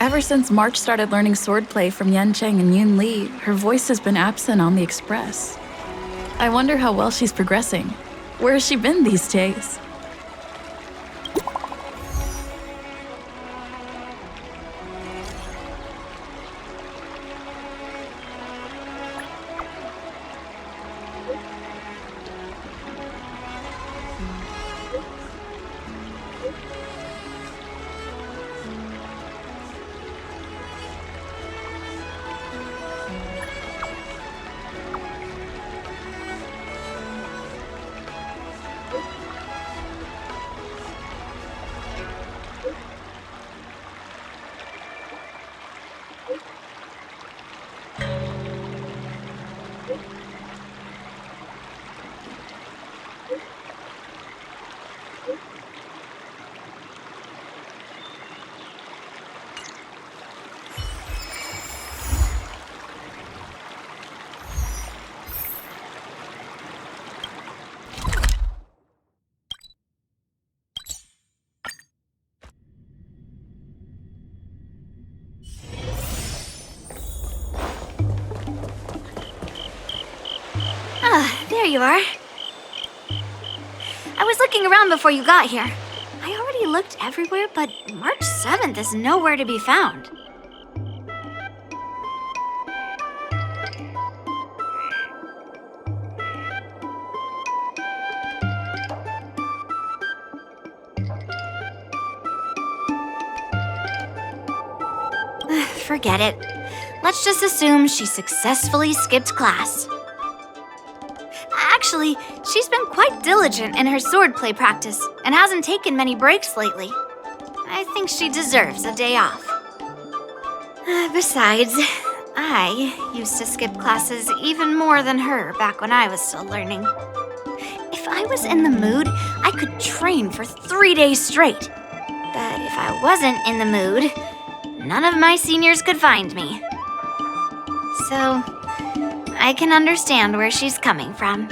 Ever since March started learning swordplay from Yan Cheng and Yun Li, her voice has been absent on the express. I wonder how well she's progressing. Where has she been these days? There you are. I was looking around before you got here. I already looked everywhere, but March 7th is nowhere to be found. Forget it. Let's just assume she successfully skipped class. Actually, she's been quite diligent in her swordplay practice and hasn't taken many breaks lately. I think she deserves a day off. Besides, I used to skip classes even more than her back when I was still learning. If I was in the mood, I could train for 3 days straight. But if I wasn't in the mood, none of my seniors could find me. So, I can understand where she's coming from.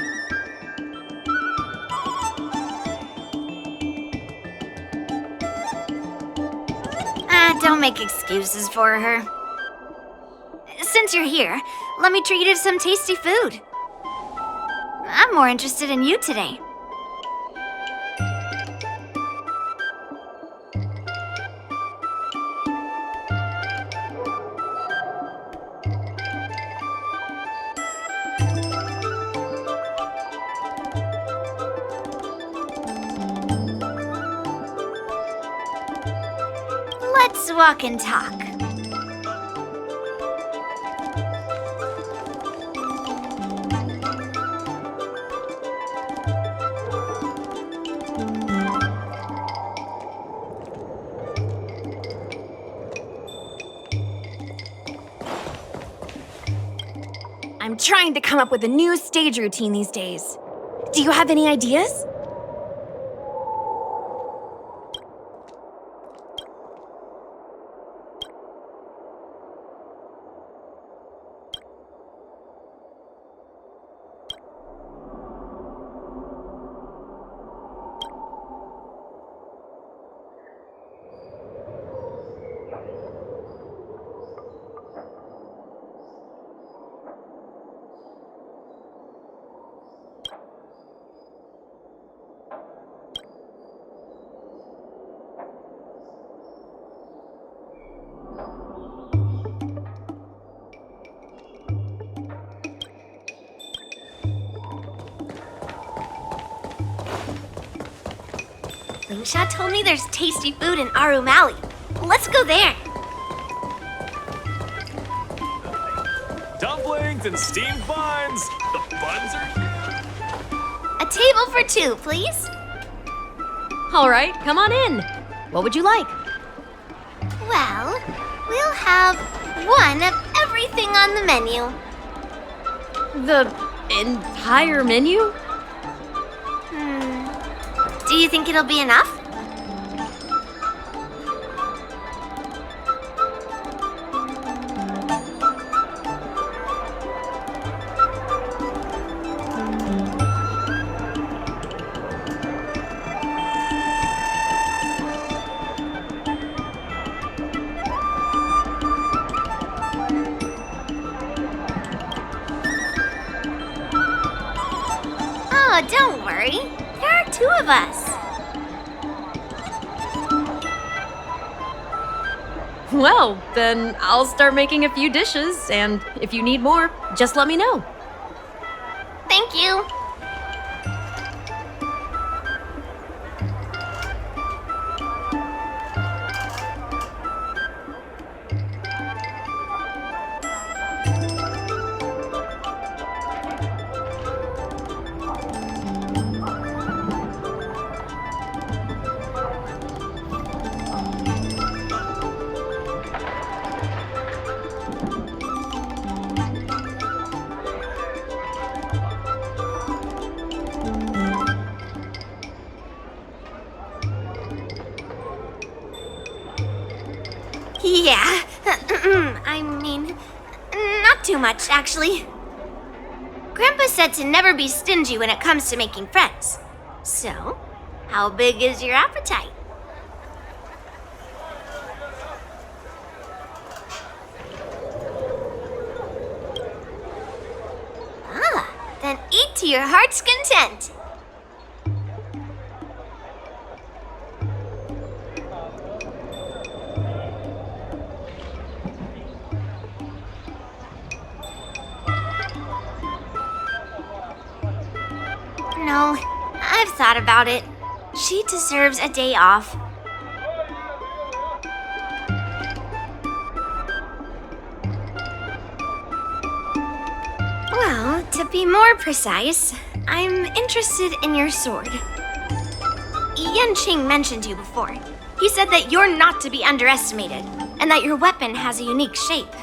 Don't make excuses for her. Since you're here, let me treat you to some tasty food. I'm more interested in you today. Let's walk and talk. I'm trying to come up with a new stage routine these days. Do you have any ideas? Lucia told me there's tasty food in Arum Alley. Let's go there. Dumplings and steamed buns. The buns are here. A table for two, please. All right, come on in. What would you like? Well, we'll have one of everything on the menu. The entire menu? Do you think it'll be enough? Oh, don't worry. There are two of us. Well, then I'll start making a few dishes, and if you need more, just let me know. Thank you. Yeah, I mean, not too much, actually. Grandpa said to never be stingy when it comes to making friends. So, how big is your appetite? Ah, then eat to your heart's content. No, I've thought about it. She deserves a day off. Well, to be more precise, I'm interested in your sword. Yanqing mentioned you before. He said that you're not to be underestimated, and that your weapon has a unique shape.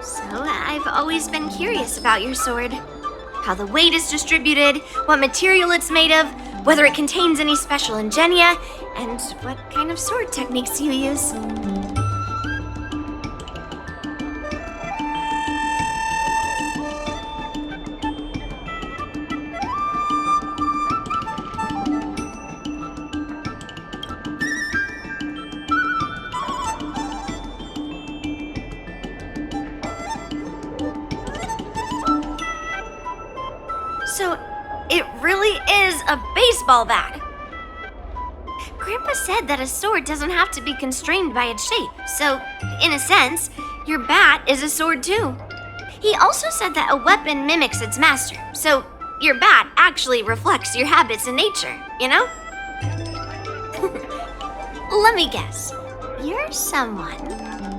So I've always been curious about your sword. How the weight is distributed, what material it's made of, whether it contains any special ingenia, and what kind of sword techniques you use. So, it really is a baseball bat. Grandpa said that a sword doesn't have to be constrained by its shape, so, in a sense, your bat is a sword too. He also said that a weapon mimics its master, so your bat actually reflects your habits and nature, you know? Let me guess. You're someone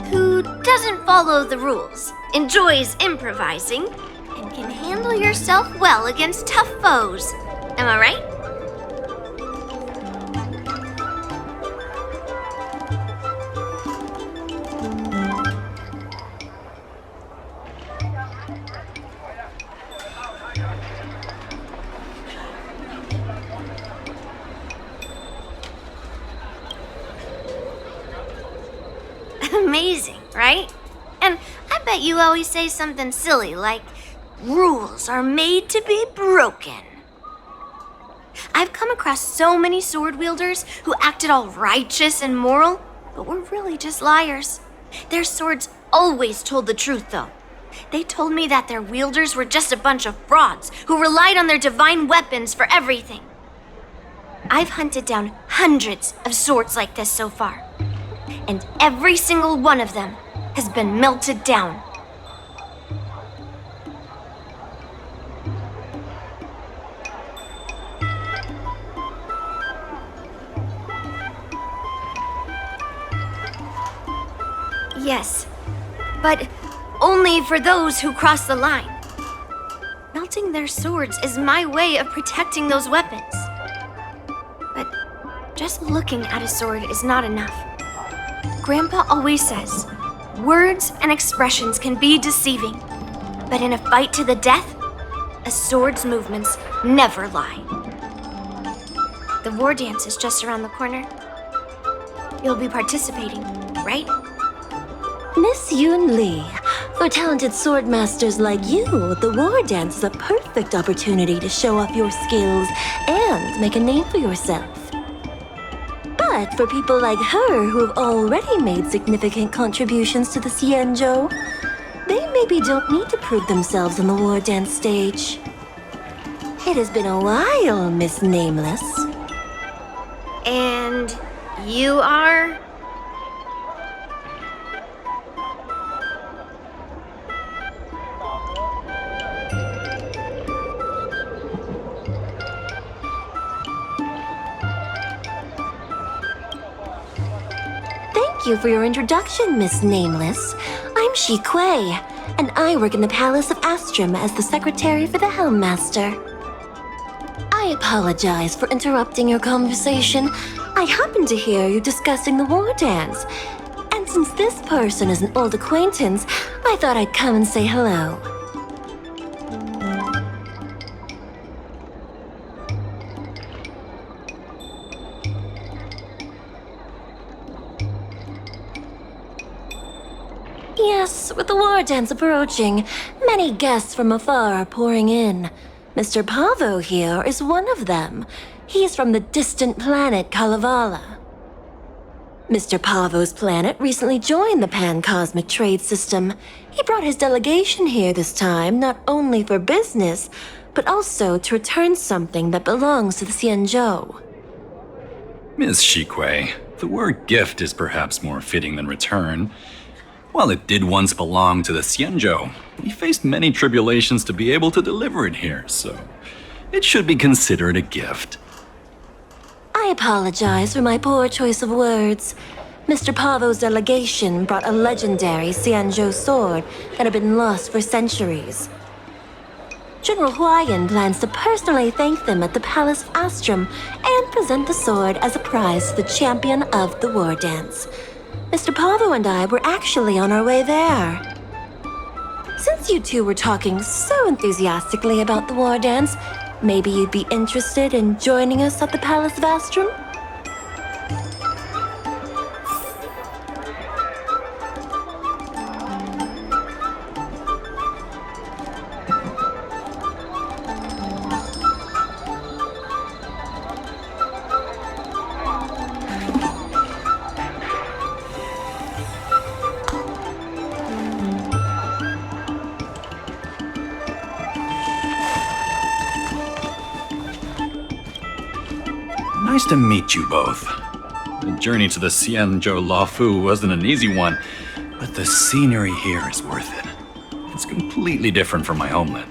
who doesn't follow the rules, enjoys improvising, and can handle yourself well against tough foes. Am I right? Amazing, right? And I bet you always say something silly like, rules are made to be broken. I've come across so many sword wielders who acted all righteous and moral, but were really just liars. Their swords always told the truth, though. They told me that their wielders were just a bunch of frauds who relied on their divine weapons for everything. I've hunted down hundreds of swords like this so far, and every single one of them has been melted down. Yes, but only for those who cross the line. Melting their swords is my way of protecting those weapons. But just looking at a sword is not enough. Grandpa always says, words and expressions can be deceiving, but in a fight to the death, a sword's movements never lie. The war dance is just around the corner. You'll be participating, right? Miss Yun Li, for talented sword masters like you, the war dance is a perfect opportunity to show off your skills and make a name for yourself. But for people like her who have already made significant contributions to the Xianzhou, they maybe don't need to prove themselves on the war dance stage. It has been a while, Miss Nameless. And you are? Thank you for your introduction, Miss Nameless. I'm Shi Kuei, and I work in the Palace of Astrum as the secretary for the Helmmaster. I apologize for interrupting your conversation. I happened to hear you discussing the war dance. And since this person is an old acquaintance, I thought I'd come and say hello. Yes, with the war dance approaching, many guests from afar are pouring in. Mr. Pavo here is one of them. He's from the distant planet Kalevala. Mr. Pavo's planet recently joined the Pan-Cosmic Trade System. He brought his delegation here this time not only for business, but also to return something that belongs to the Xianzhou. Miss Shi Kuei, the word gift is perhaps more fitting than return. While it did once belong to the Xianzhou, we faced many tribulations to be able to deliver it here, so it should be considered a gift. I apologize for my poor choice of words. Mr. Pavo's delegation brought a legendary Xianzhou sword that had been lost for centuries. General Huayan plans to personally thank them at the Palace of Astrum and present the sword as a prize to the champion of the war dance. Mr. Pavo and I were actually on our way there. Since you two were talking so enthusiastically about the war dance, maybe you'd be interested in joining us at the Palace of Astrum? Nice to meet you both. The journey to the Xianzhou Lafu wasn't an easy one, but the scenery here is worth it. It's completely different from my homeland.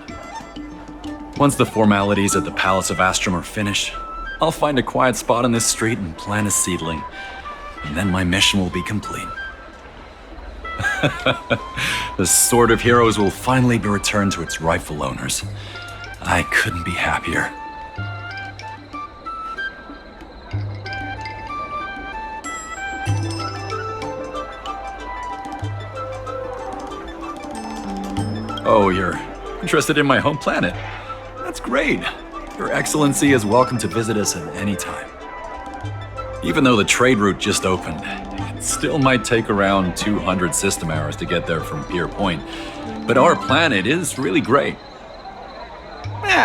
Once the formalities at the Palace of Astrum are finished, I'll find a quiet spot on this street and plant a seedling, and then my mission will be complete. The Sword of Heroes will finally be returned to its rightful owners. I couldn't be happier. Oh, you're interested in my home planet? That's great. Your Excellency is welcome to visit us at any time. Even though the trade route just opened, it still might take around 200 system hours to get there from Pier Point. But our planet is really great.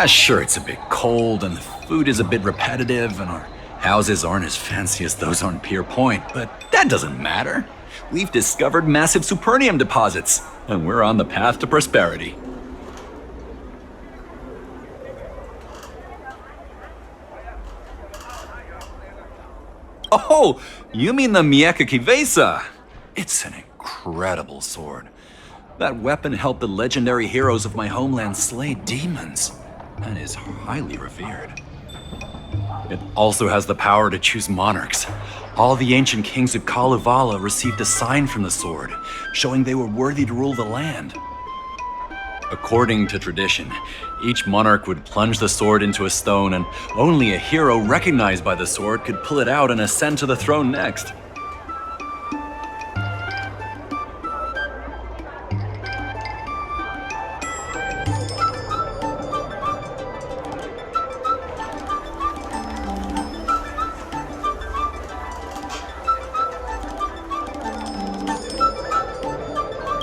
Sure, it's a bit cold and the food is a bit repetitive and our houses aren't as fancy as those on Pier Point, but that doesn't matter. We've discovered massive supernium deposits, and we're on the path to prosperity. Oh, you mean the Mieka Kivesa? It's an incredible sword. That weapon helped the legendary heroes of my homeland slay demons, and is highly revered. It also has the power to choose monarchs. All the ancient kings of Kalevala received a sign from the sword, showing they were worthy to rule the land. According to tradition, each monarch would plunge the sword into a stone, and only a hero recognized by the sword could pull it out and ascend to the throne next.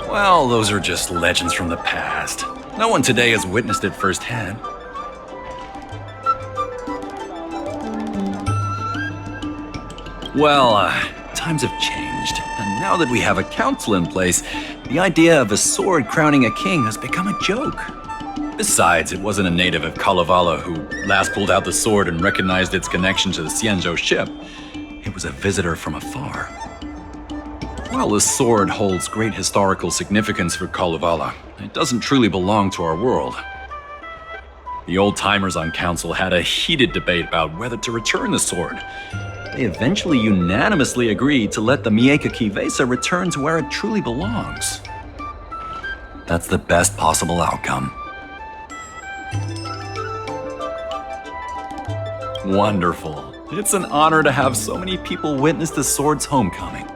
Well, those are just legends from the past. No one today has witnessed it firsthand. Well, times have changed, and now that we have a council in place, the idea of a sword crowning a king has become a joke. Besides, it wasn't a native of Kalevala who last pulled out the sword and recognized its connection to the Xianzhou ship. It was a visitor from afar. While the sword holds great historical significance for Kalevala, it doesn't truly belong to our world. The old-timers on council had a heated debate about whether to return the sword. They eventually unanimously agreed to let the Mieka Kivesa return to where it truly belongs. That's the best possible outcome. Wonderful. It's an honor to have so many people witness the sword's homecoming.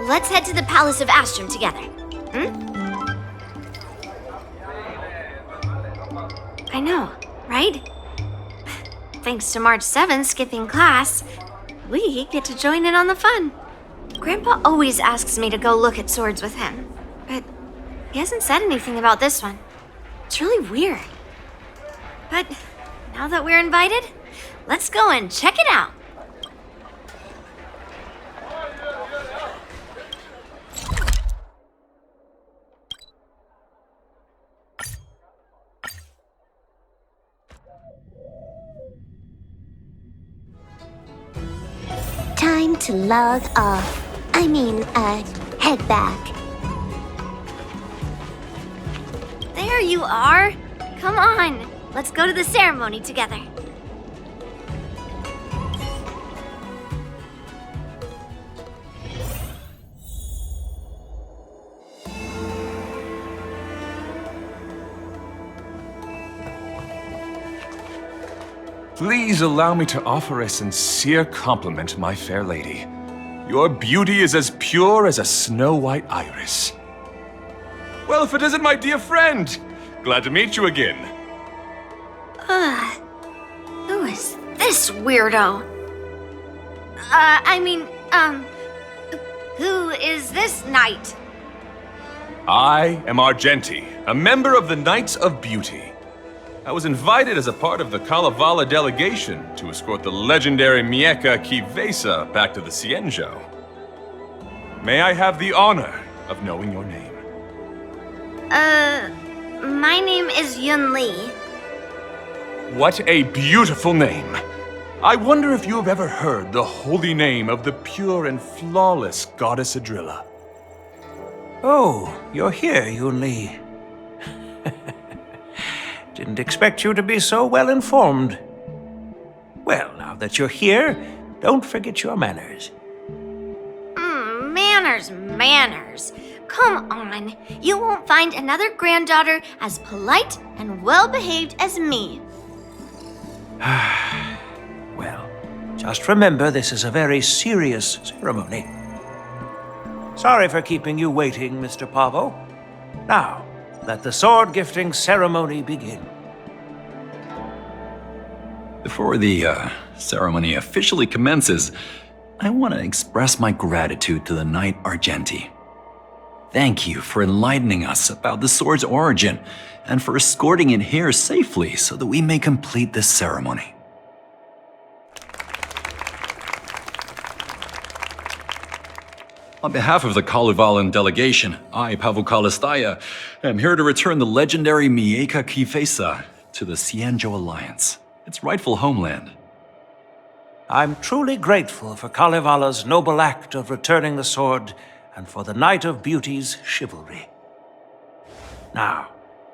Let's head to the Palace of Astrum together. I know, right? Thanks to March 7th skipping class, we get to join in on the fun. Grandpa always asks me to go look at swords with him, but he hasn't said anything about this one. It's really weird. But now that we're invited, let's go and check it out. Time to log off. Head back. There you are. Come on, let's go to the ceremony together. Please allow me to offer a sincere compliment, my fair lady. Your beauty is as pure as a snow-white iris. Well, if it isn't my dear friend! Glad to meet you again. Who is this weirdo? Who is this knight? I am Argenti, a member of the Knights of Beauty. I was invited as a part of the Kalevala delegation to escort the legendary Mieka Kivesa back to the Xianzhou. May I have the honor of knowing your name? My name is Yun Li. What a beautiful name! I wonder if you have ever heard the holy name of the pure and flawless Goddess Adrilla. Oh, you're here, Yun Li. Didn't expect you to be so well informed. Well, now that you're here, don't forget your manners. Manners. Come on. You won't find another granddaughter as polite and well-behaved as me. Well, just remember this is a very serious ceremony. Sorry for keeping you waiting, Mr. Pavo. Now, let the sword gifting ceremony begin. Before the ceremony officially commences, I want to express my gratitude to the Knight Argenti. Thank you for enlightening us about the sword's origin and for escorting it here safely so that we may complete this ceremony. On behalf of the Kalevalan delegation, I, Pavel Kalistaya, am here to return the legendary Mieka Kivesa to the Xianzhou Alliance, its rightful homeland. I'm truly grateful for Kalevala's noble act of returning the sword and for the Knight of Beauty's chivalry. Now,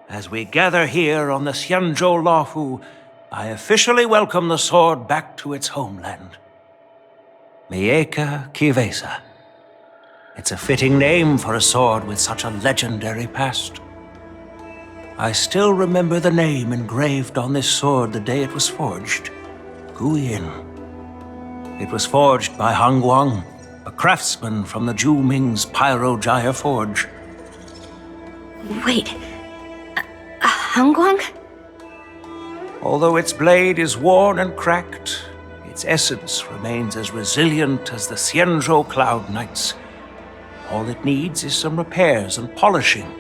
as we gather here on the Xianzhou Luofu, I officially welcome the sword back to its homeland. Mieka Kivesa. It's a fitting name for a sword with such a legendary past. I still remember the name engraved on this sword the day it was forged. Guyin. It was forged by Han Guang, a craftsman from the Zhu Ming's Pyro Jaya Forge. Wait, Hangguang? Although its blade is worn and cracked, its essence remains as resilient as the Xianzhou Cloud Knights. All it needs is some repairs and polishing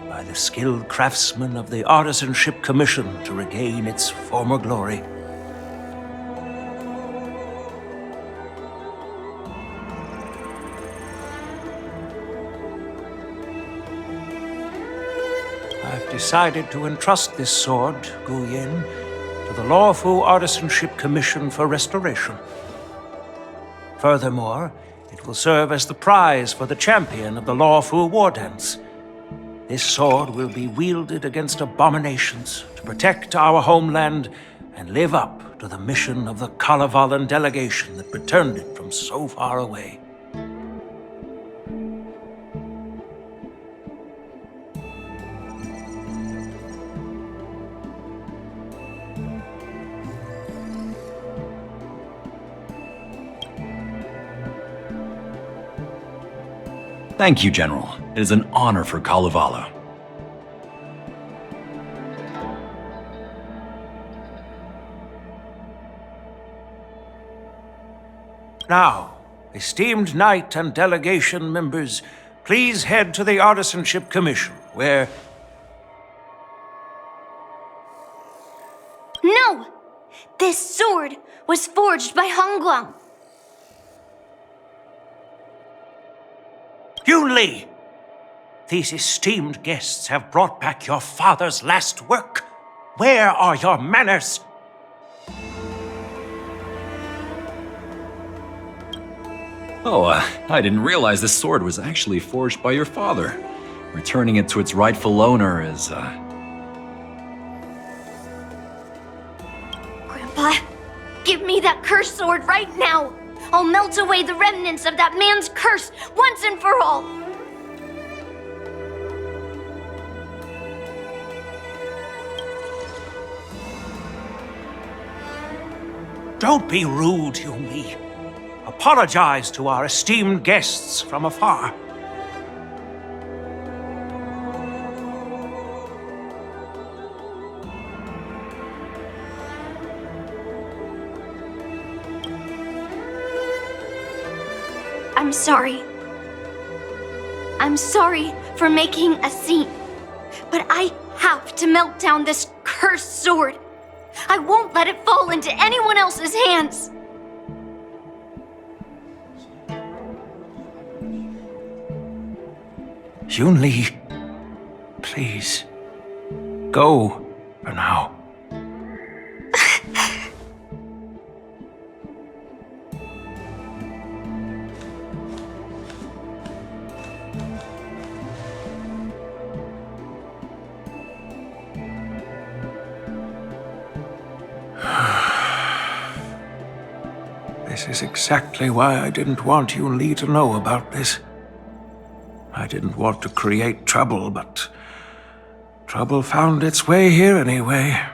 by the skilled craftsmen of the Artisanship Commission to regain its former glory. I've decided to entrust this sword, Gu Yin, to the Lawfu Artisanship Commission for Restoration. Furthermore, it will serve as the prize for the champion of the Lawfu War Dance. This sword will be wielded against abominations to protect our homeland and live up to the mission of the Kalevalan delegation that returned it from so far away. Thank you, General. It is an honor for Kalevala. Now, esteemed knight and delegation members, please head to the Artisanship Commission, where... No! This sword was forged by Hongguang. Yun Li! These esteemed guests have brought back your father's last work. Where are your manners? Oh, I didn't realize this sword was actually forged by your father. Returning it to its rightful owner is, Grandpa, give me that cursed sword right now! I'll melt away the remnants of that man's curse once and for all! Don't be rude, Yun Li. Apologize to our esteemed guests from afar. I'm sorry. I'm sorry for making a scene, but I have to melt down this cursed sword. I won't let it fall into anyone else's hands. Yun Li, please, go for now. This is exactly why I didn't want Yun Li to know about this. I didn't want to create trouble, but trouble found its way here anyway.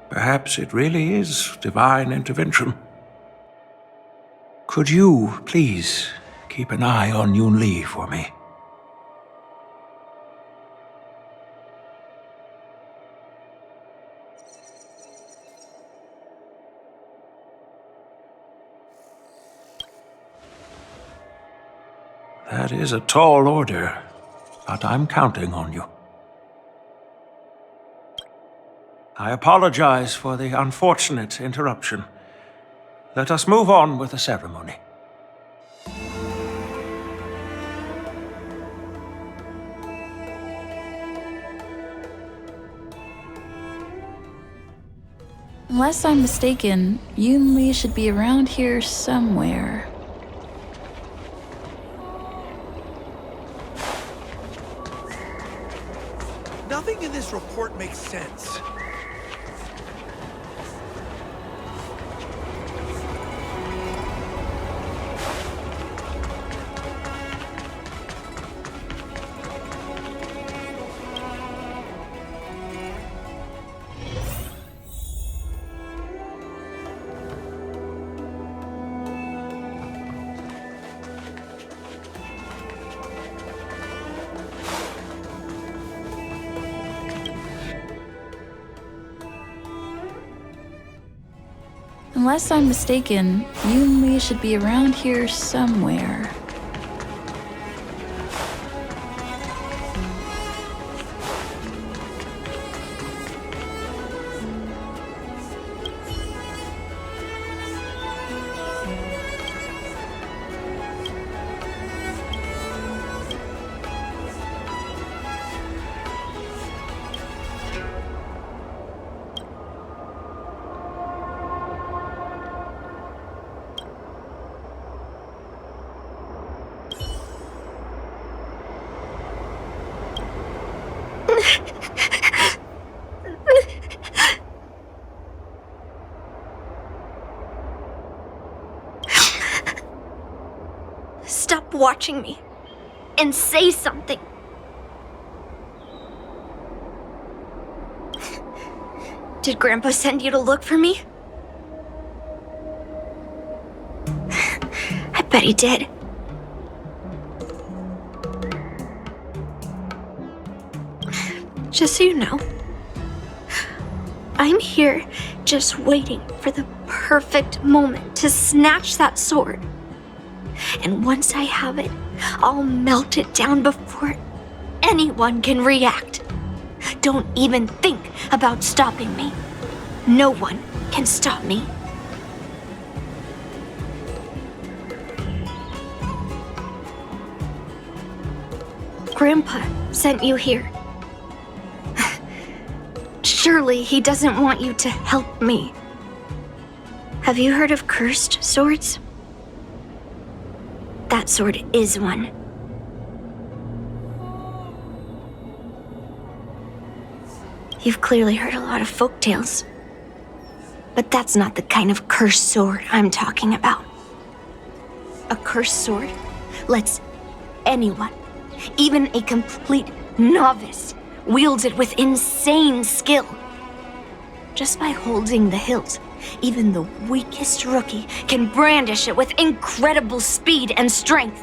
Perhaps it really is divine intervention. Could you, please, keep an eye on Yun Li for me? That is a tall order, but I'm counting on you. I apologize for the unfortunate interruption. Let us move on with the ceremony. Unless I'm mistaken, Yun Li should be around here somewhere. Nothing in this report makes sense. Unless I'm mistaken, Yun Li should be around here somewhere. watching me and say something. Did Grandpa send you to look for me? I bet he did. Just so you know, I'm here just waiting for the perfect moment to snatch that sword. And once I have it, I'll melt it down before anyone can react. Don't even think about stopping me. No one can stop me. Grandpa sent you here. Surely he doesn't want you to help me. Have you heard of cursed swords? That sword is one. You've clearly heard a lot of folk tales, but that's not the kind of cursed sword I'm talking about. A cursed sword lets anyone, even a complete novice, wield it with insane skill. Just by holding the hilt, even the weakest rookie can brandish it with incredible speed and strength.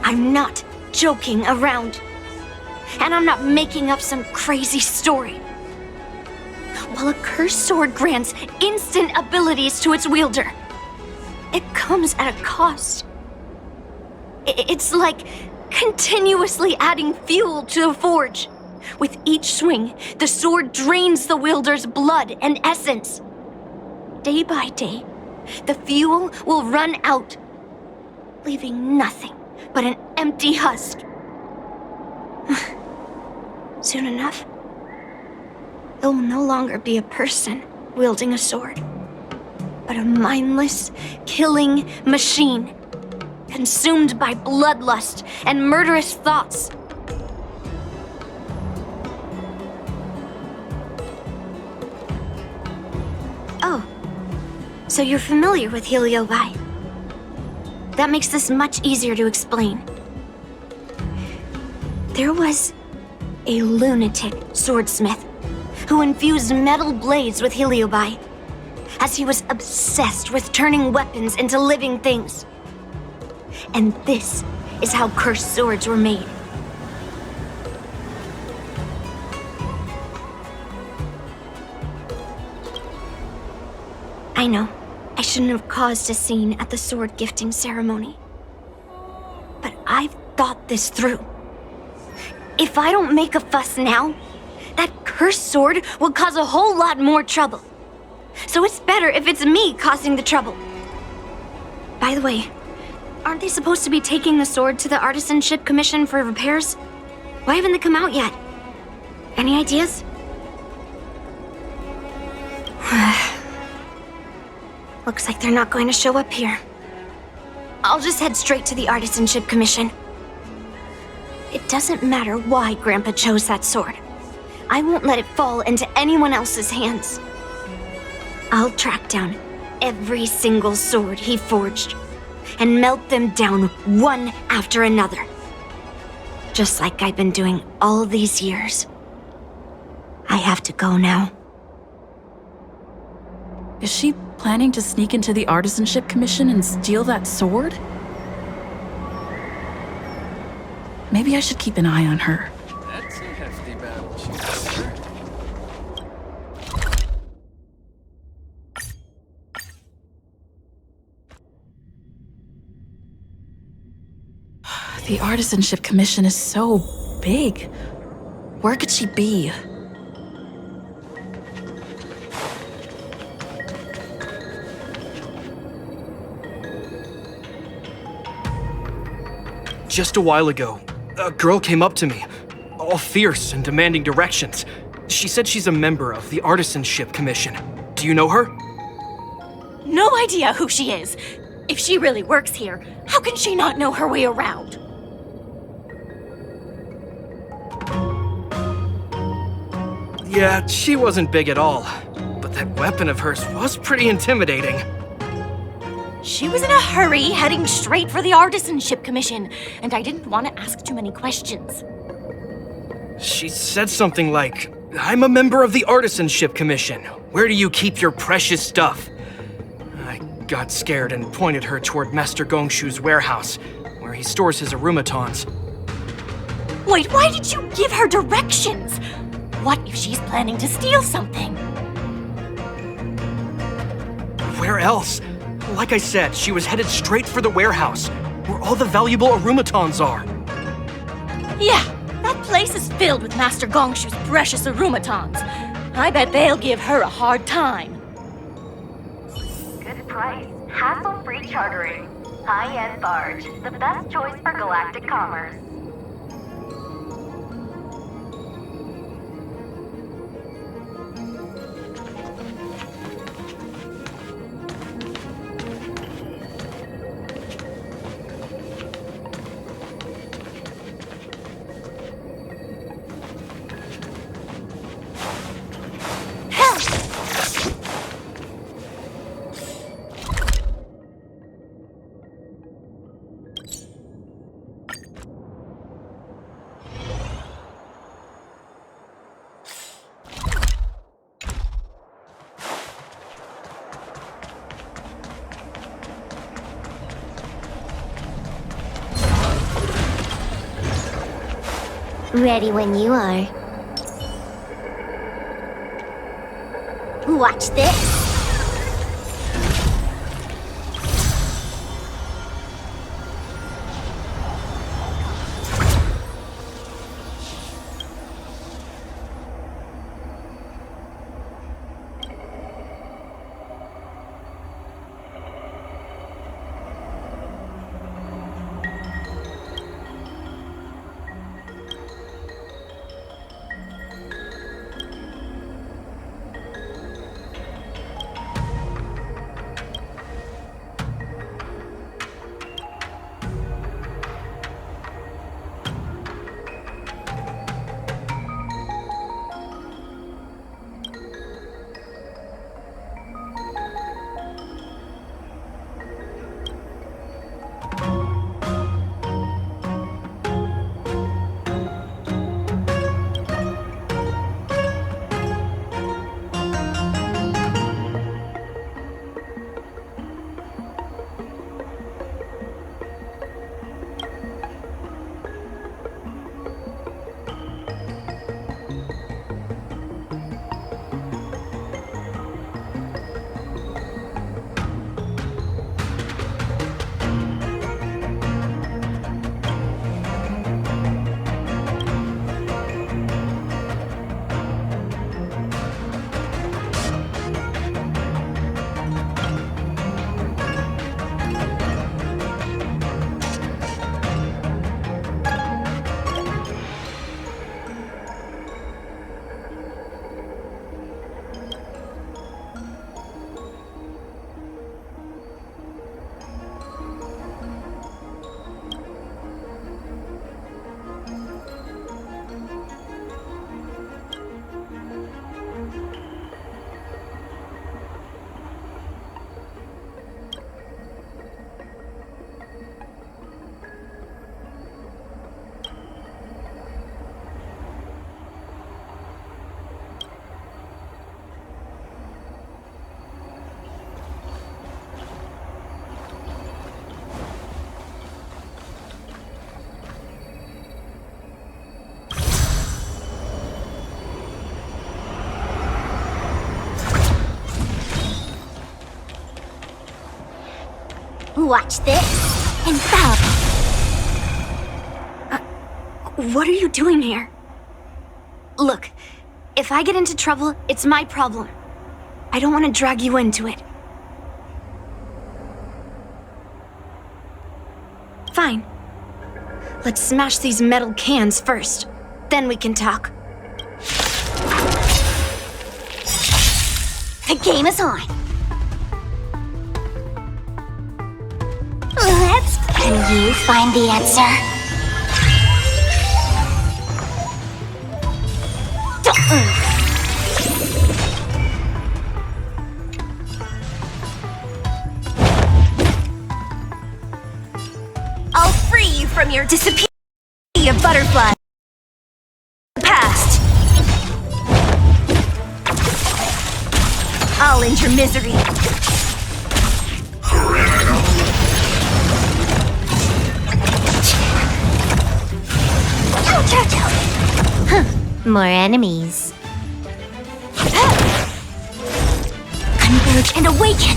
I'm not joking around. And I'm not making up some crazy story. While a cursed sword grants instant abilities to its wielder, it comes at a cost. It's like continuously adding fuel to the forge. With each swing, the sword drains the wielder's blood and essence. Day by day, the fuel will run out, leaving nothing but an empty husk. Soon enough, it will no longer be a person wielding a sword, but a mindless, killing machine, consumed by bloodlust and murderous thoughts. Oh, so you're familiar with Heliobi. That makes this much easier to explain. There was a lunatic swordsmith who infused metal blades with Heliobi, as he was obsessed with turning weapons into living things. And this is how cursed swords were made. I know, I shouldn't have caused a scene at the sword gifting ceremony. But I've thought this through. If I don't make a fuss now, that cursed sword will cause a whole lot more trouble. So it's better if it's me causing the trouble. By the way, aren't they supposed to be taking the sword to the Artisanship Commission for repairs? Why haven't they come out yet? Any ideas? Looks like they're not going to show up here. I'll just head straight to the Artisanship Commission. It doesn't matter why Grandpa chose that sword. I won't let it fall into anyone else's hands. I'll track down every single sword he forged and melt them down one after another. Just like I've been doing all these years. I have to go now. Is she planning to sneak into the Artisanship Commission and steal that sword? Maybe I should keep an eye on her. That's a hefty battle she's under. The Artisanship Commission is so big. Where could she be? Just a while ago, a girl came up to me, all fierce and demanding directions. She said she's a member of the Artisanship Commission. Do you know her? No idea who she is. If she really works here, how can she not know her way around? Yeah, she wasn't big at all. That weapon of hers was pretty intimidating. She was in a hurry, heading straight for the Artisanship Commission, and I didn't want to ask too many questions. She said something like, "I'm a member of the Artisanship Commission. Where do you keep your precious stuff?" I got scared and pointed her toward Master Gongshu's warehouse, where he stores his arumatons. Wait, why did you give her directions? What if she's planning to steal something? Where else? Like I said, she was headed straight for the warehouse, where all the valuable arumatons are. Yeah, that place is filled with Master Gongshu's precious arumatons. I bet they'll give her a hard time. Good price, hassle-free chartering. High-end barge, the best choice for galactic commerce. Ready when you are. Watch this. Watch this. Infallible. What are you doing here? Look, if I get into trouble, it's my problem. I don't want to drag you into it. Fine. Let's smash these metal cans first. Then we can talk. The game is on. Can you find the answer? from your disappear of butterfly. Past. I'll end your misery. More enemies. Converge and awaken!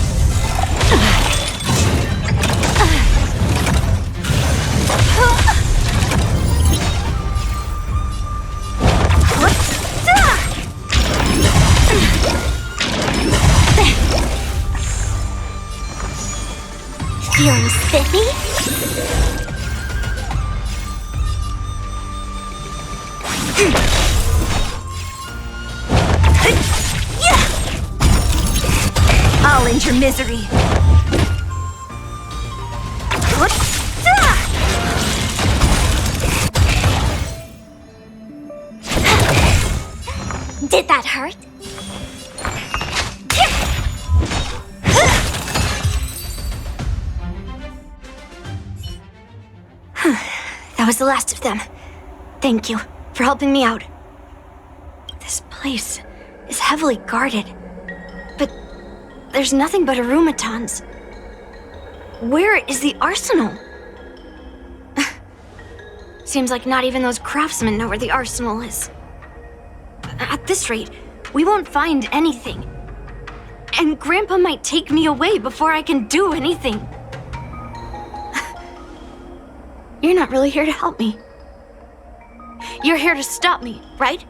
Feeling spiffy? I'll end your misery. Did that hurt? That was the last of them. Thank you for helping me out. This place is heavily guarded, but there's nothing but arumatons. Where is the arsenal? Seems like not even those craftsmen know where the arsenal is. At this rate, we won't find anything. And Grandpa might take me away before I can do anything. You're not really here to help me. You're here to stop me, right?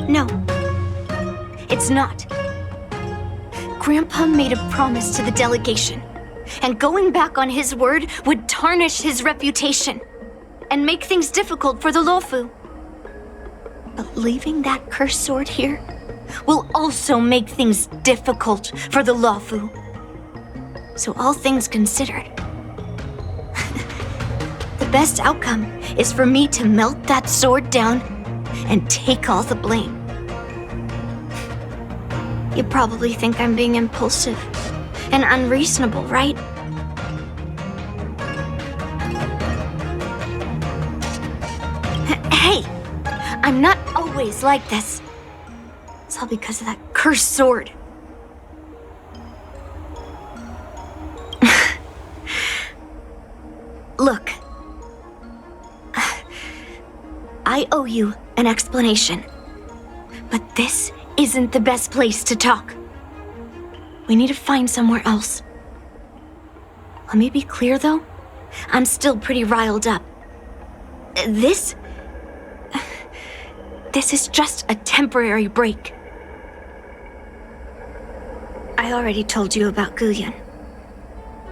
No, it's not. Grandpa made a promise to the delegation, and going back on his word would tarnish his reputation and make things difficult for the Lofu. But leaving that cursed sword here will also make things difficult for the Lofu. So all things considered, the best outcome is for me to melt that sword down and take all the blame. You probably think I'm being impulsive and unreasonable, right? Hey, I'm not always like this. It's all because of that cursed sword. Look, I owe you an explanation, but this isn't the best place to talk. We need to find somewhere else. Let me be clear, though. I'm still pretty riled up. This is just a temporary break. I already told you about Guyan,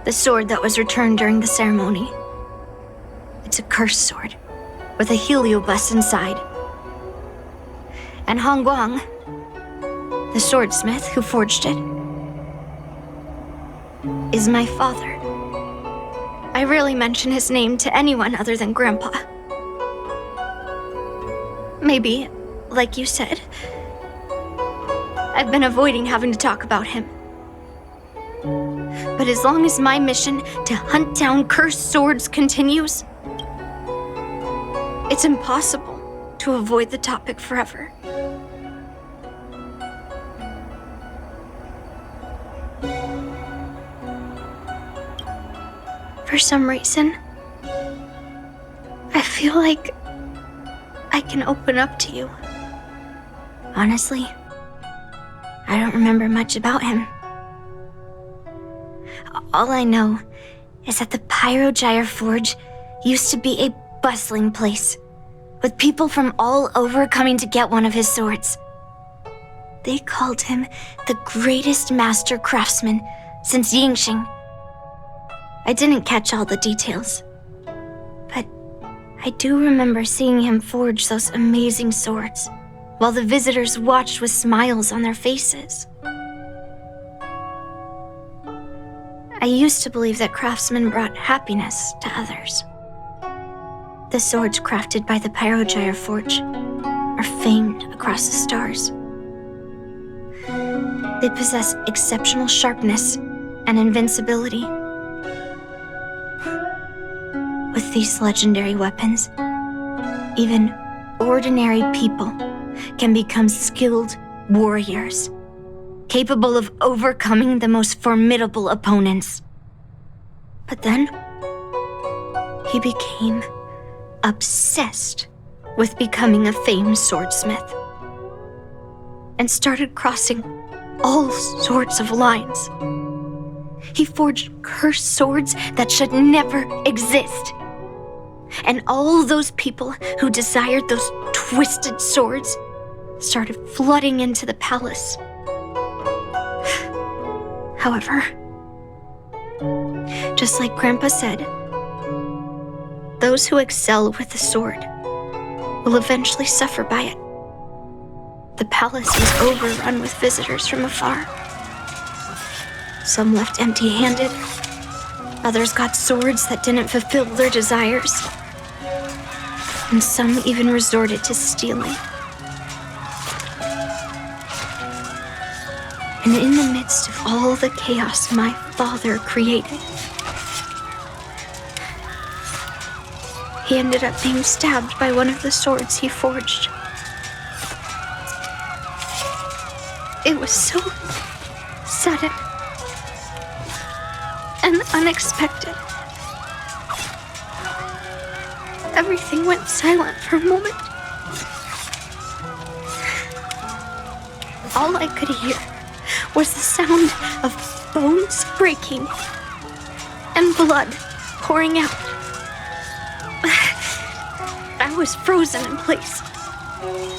the sword that was returned during the ceremony. It's a cursed sword with a heliobus inside. And Hongguang, the swordsmith who forged it, is my father. I rarely mention his name to anyone other than Grandpa. Maybe, like you said, I've been avoiding having to talk about him. But as long as my mission to hunt down cursed swords continues, it's impossible to avoid the topic forever. For some reason, I feel like I can open up to you. Honestly, I don't remember much about him. All I know is that the Pyrogyre Forge used to be a bustling place, with people from all over coming to get one of his swords. They called him the greatest master craftsman since Yingxing. I didn't catch all the details, but I do remember seeing him forge those amazing swords, while the visitors watched with smiles on their faces. I used to believe that craftsmen brought happiness to others. The swords crafted by the Pyrogyre Forge are famed across the stars. They possess exceptional sharpness and invincibility. With these legendary weapons, even ordinary people can become skilled warriors, capable of overcoming the most formidable opponents. But then, he became obsessed with becoming a famed swordsmith and started crossing all sorts of lines. He forged cursed swords that should never exist. And all those people who desired those twisted swords started flooding into the palace. However, just like Grandpa said, those who excel with the sword will eventually suffer by it. The palace was overrun with visitors from afar. Some left empty-handed. Others got swords that didn't fulfill their desires. And some even resorted to stealing. And in the midst of all the chaos my father created, he ended up being stabbed by one of the swords he forged. It was so sudden and unexpected. Everything went silent for a moment. All I could hear was the sound of bones breaking and blood pouring out. I was frozen in place,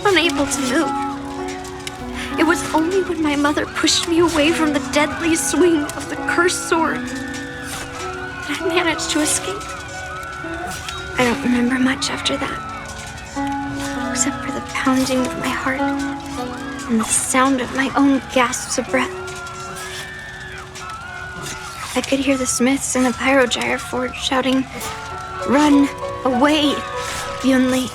unable to move. It was only when my mother pushed me away from the deadly swing of the cursed sword that I managed to escape. I don't remember much after that, except for the pounding of my heart and the sound of my own gasps of breath. I could hear the smiths in the pyrogyre forge shouting, "Run away, Yunli!"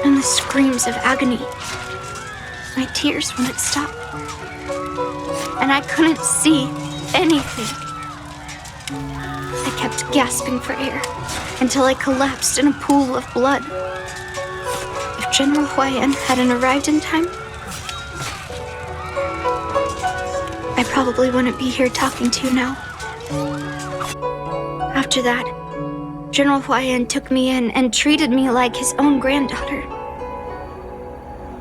And the screams of agony. My tears wouldn't stop. And I couldn't see anything. I kept gasping for air until I collapsed in a pool of blood. If General Huayan hadn't arrived in time, I probably wouldn't be here talking to you now. After that, General Huayan took me in and treated me like his own granddaughter.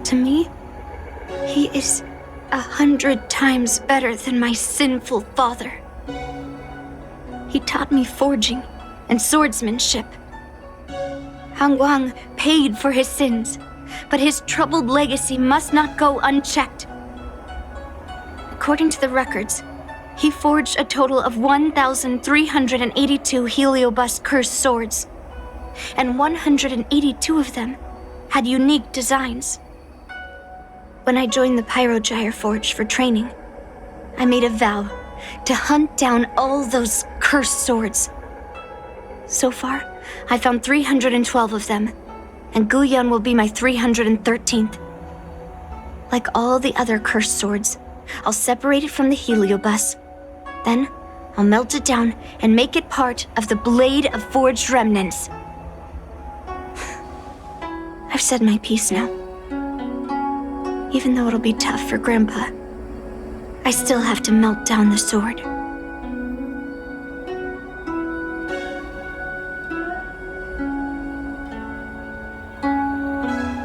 To me, he is 100 times better than my sinful father. He taught me forging and swordsmanship. Han Guang paid for his sins, but his troubled legacy must not go unchecked. According to the records, he forged a total of 1,382 heliobus cursed swords, and 182 of them had unique designs. When I joined the Pyrogyre Forge for training, I made a vow to hunt down all those cursed swords. So far, I found 312 of them, and Guyan will be my 313th. Like all the other cursed swords, I'll separate it from the heliobus. Then, I'll melt it down and make it part of the Blade of Forged Remnants. I've said my piece now. Even though it'll be tough for Grandpa, I still have to melt down the sword.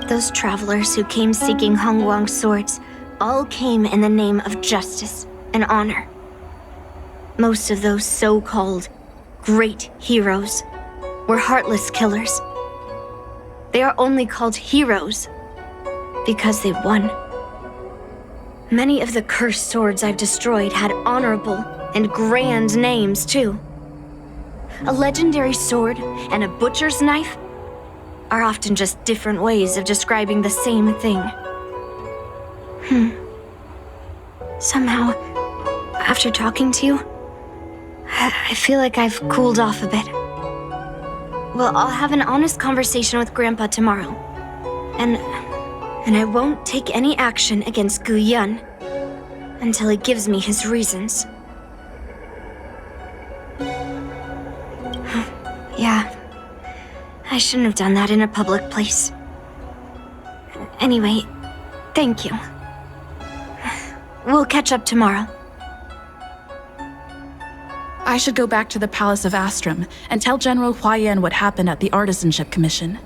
Those travelers who came seeking Han Guang's swords all came in the name of justice and honor. Most of those so-called great heroes were heartless killers. They are only called heroes because they won. Many of the cursed swords I've destroyed had honorable and grand names, too. A legendary sword and a butcher's knife are often just different ways of describing the same thing. Somehow, after talking to you, I feel like I've cooled off a bit. Well, I'll have an honest conversation with Grandpa tomorrow. And and I won't take any action against Gu Yun until he gives me his reasons. Yeah, I shouldn't have done that in a public place. Anyway, thank you. We'll catch up tomorrow. I should go back to the Palace of Astrum and tell General Huayan what happened at the Artisanship Commission.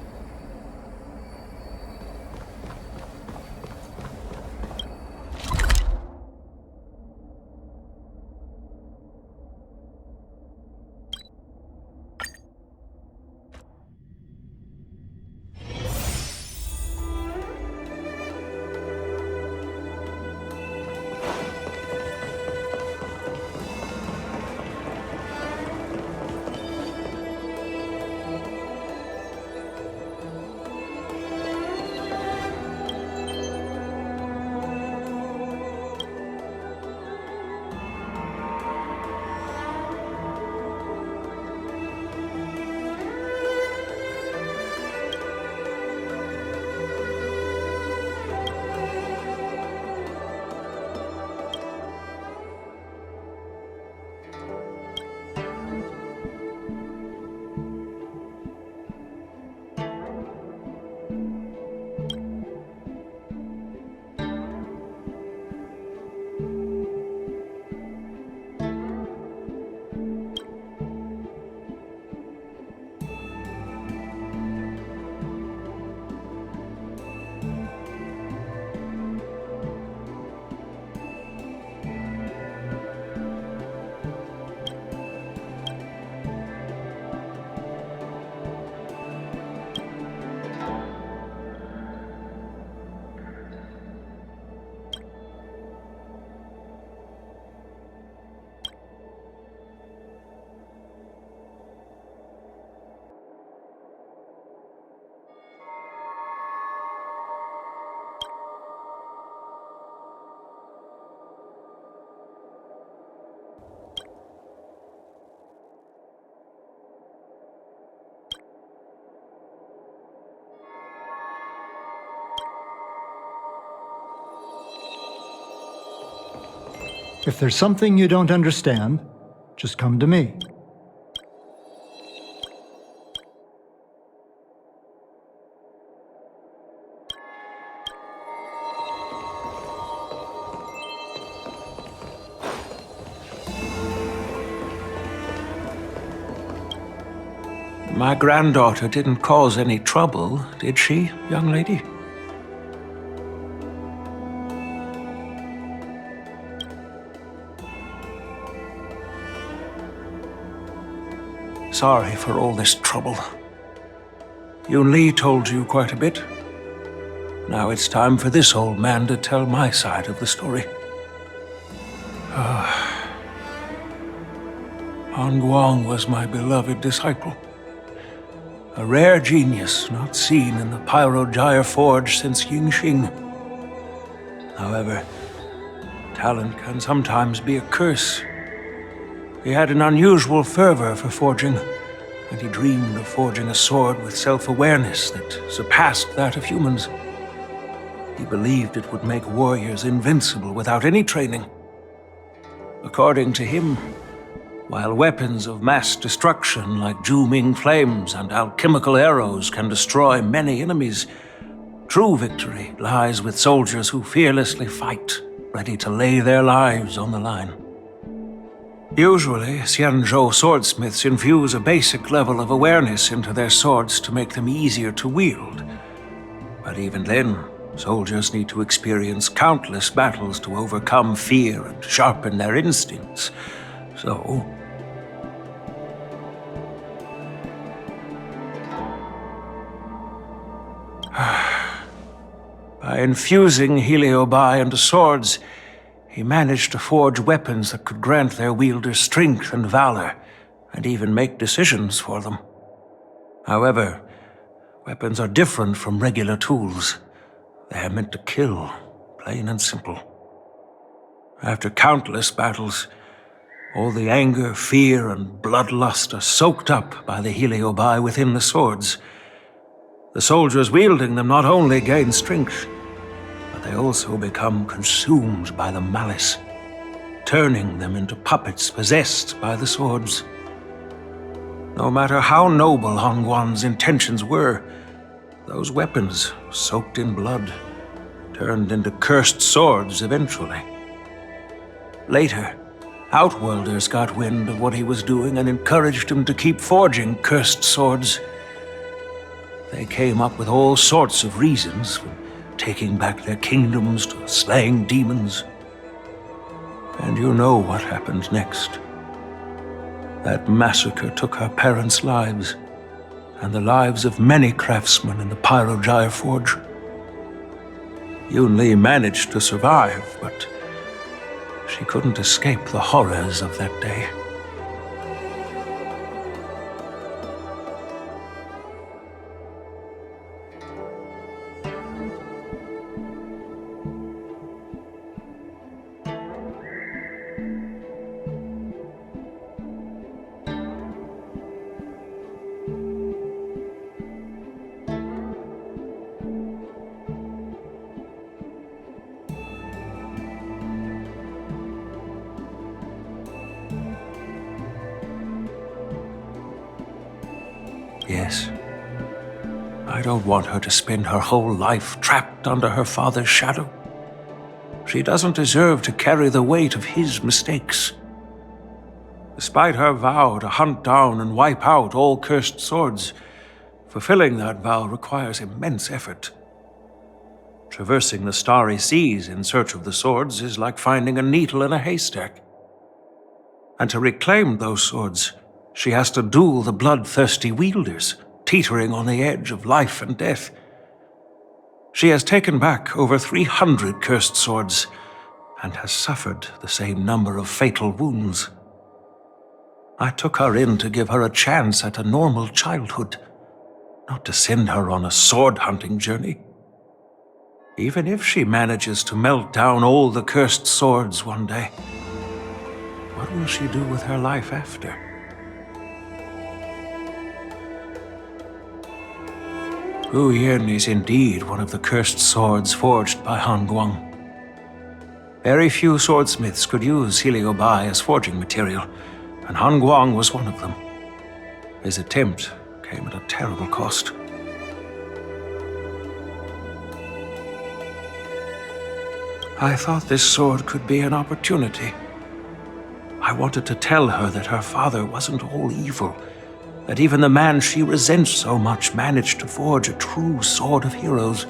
If there's something you don't understand, just come to me. My granddaughter didn't cause any trouble, did she, young lady? Sorry for all this trouble. Yun Li told you quite a bit. Now it's time for this old man to tell my side of the story. Han Guang was my beloved disciple. A rare genius not seen in the Pyrogyre Forge since Yingxing. However, talent can sometimes be a curse. He had an unusual fervor for forging, and he dreamed of forging a sword with self-awareness that surpassed that of humans. He believed it would make warriors invincible without any training. According to him, while weapons of mass destruction like Zhu-Ming flames and alchemical arrows can destroy many enemies, true victory lies with soldiers who fearlessly fight, ready to lay their lives on the line. Usually, Xianzhou swordsmiths infuse a basic level of awareness into their swords to make them easier to wield. But even then, soldiers need to experience countless battles to overcome fear and sharpen their instincts. So, by infusing Heliobi into swords, he managed to forge weapons that could grant their wielders strength and valor, and even make decisions for them. However, weapons are different from regular tools. They are meant to kill, plain and simple. After countless battles, all the anger, fear, and bloodlust are soaked up by the Heliobi within the swords. The soldiers wielding them not only gain strength, they also become consumed by the malice, turning them into puppets possessed by the swords. No matter how noble Han Guan's intentions were, those weapons, soaked in blood, turned into cursed swords eventually. Later, Outworlders got wind of what he was doing and encouraged him to keep forging cursed swords. They came up with all sorts of reasons, from taking back their kingdoms to slaying demons. And you know what happened next. That massacre took her parents' lives, and the lives of many craftsmen in the Pyrogyre Forge. Yun-Li managed to survive, but she couldn't escape the horrors of that day. Yes. I don't want her to spend her whole life trapped under her father's shadow. She doesn't deserve to carry the weight of his mistakes. Despite her vow to hunt down and wipe out all cursed swords, fulfilling that vow requires immense effort. Traversing the starry seas in search of the swords is like finding a needle in a haystack. And to reclaim those swords, she has to duel the bloodthirsty wielders, teetering on the edge of life and death. She has taken back over 300 cursed swords, and has suffered the same number of fatal wounds. I took her in to give her a chance at a normal childhood, not to send her on a sword-hunting journey. Even if she manages to melt down all the cursed swords one day, what will she do with her life after? Hu Yin is indeed one of the cursed swords forged by Han Guang. Very few swordsmiths could use Heliobai as forging material, and Han Guang was one of them. His attempt came at a terrible cost. I thought this sword could be an opportunity. I wanted to tell her that her father wasn't all evil, that even the man she resents so much managed to forge a true sword of heroes.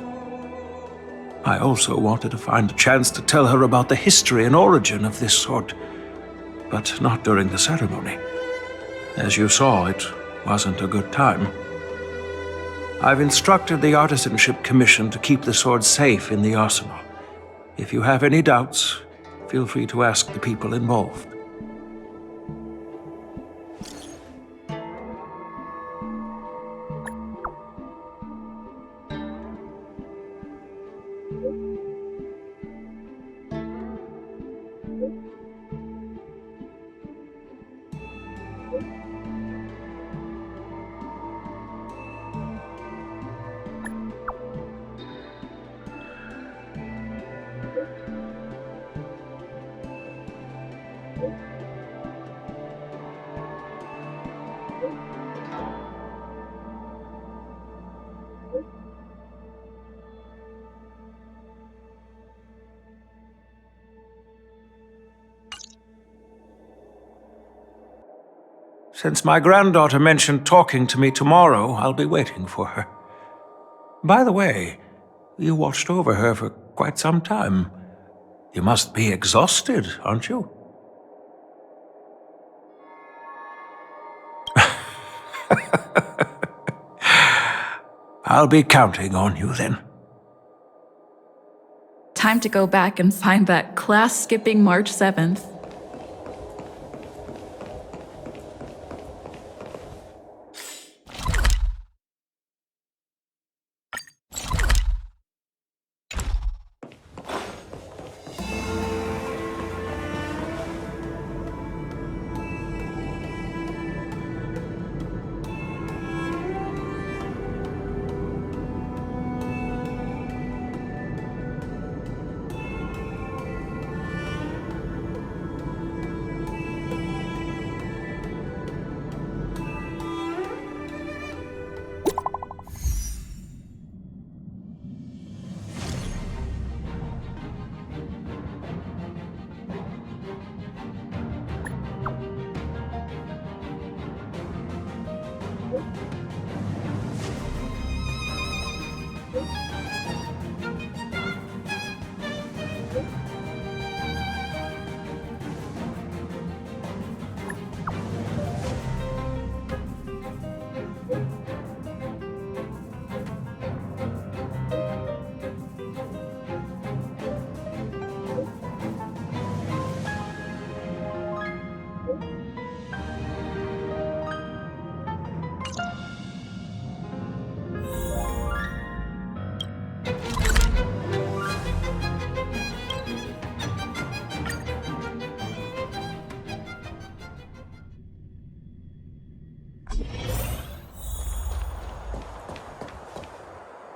I also wanted to find a chance to tell her about the history and origin of this sword, but not during the ceremony. As you saw, it wasn't a good time. I've instructed the Artisanship Commission to keep the sword safe in the arsenal. If you have any doubts, feel free to ask the people involved. Since my granddaughter mentioned talking to me tomorrow, I'll be waiting for her. By the way, you watched over her for quite some time. You must be exhausted, aren't you? I'll be counting on you then. Time to go back and find that class-skipping March 7th.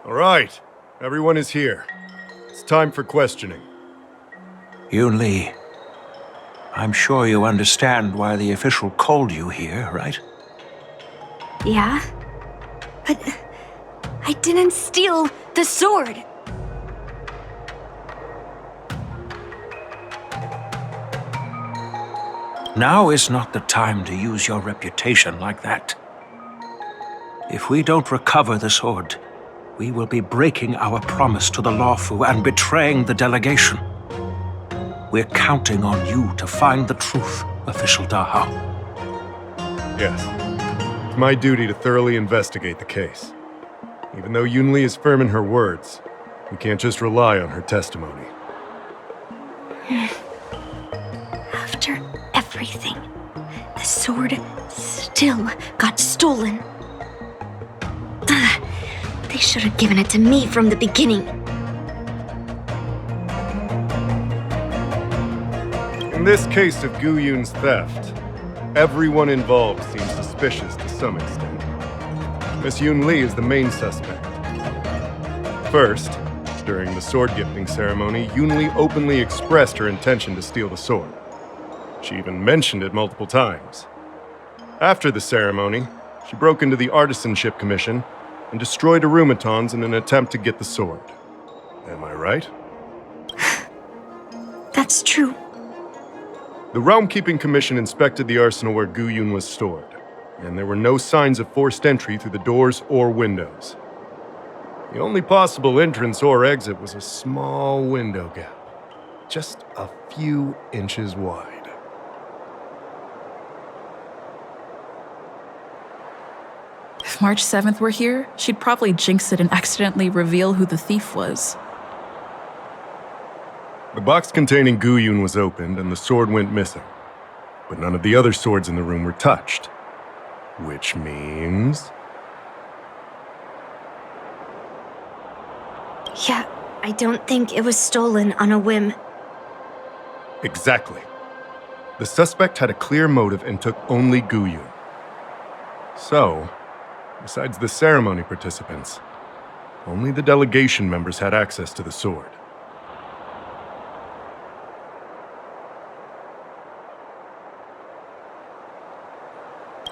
All right, everyone is here. It's time for questioning. Yun Li, I'm sure you understand why the official called you here, right? Yeah? But I didn't steal the sword! Now is not the time to use your reputation like that. If we don't recover the sword, we will be breaking our promise to the Lawfu and betraying the delegation. We're counting on you to find the truth, Official Dahao. Yes. It's my duty to thoroughly investigate the case. Even though Yun Li is firm in her words, we can't just rely on her testimony. After everything, the sword still got stolen. They should have given it to me from the beginning. In this case of Gu Yun's theft, everyone involved seems suspicious to some extent. Miss Yun Li is the main suspect. First, during the sword gifting ceremony, Yun Li openly expressed her intention to steal the sword. She even mentioned it multiple times. After the ceremony, she broke into the Artisanship Commission and destroyed arumatons in an attempt to get the sword. Am I right? That's true. The Realm Keeping Commission inspected the arsenal where Gu Yun was stored, and there were no signs of forced entry through the doors or windows. The only possible entrance or exit was a small window gap, just a few inches wide. If March 7th were here, she'd probably jinx it and accidentally reveal who the thief was. The box containing Gu Yun was opened and the sword went missing, but none of the other swords in the room were touched. Which means... Yeah, I don't think it was stolen on a whim. Exactly. The suspect had a clear motive and took only Gu Yun. So, besides the ceremony participants, only the delegation members had access to the sword.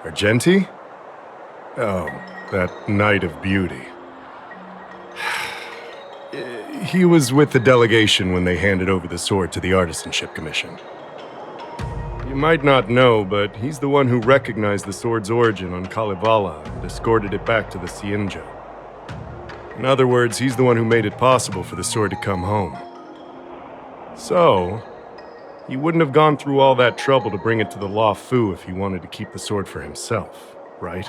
Argenti? Oh, that Knight of Beauty. He was with the delegation when they handed over the sword to the Artisanship Commission. You might not know, but he's the one who recognized the sword's origin on Kalevala and escorted it back to the Xianzhou. In other words, he's the one who made it possible for the sword to come home. So, he wouldn't have gone through all that trouble to bring it to the Lawfu if he wanted to keep the sword for himself, right?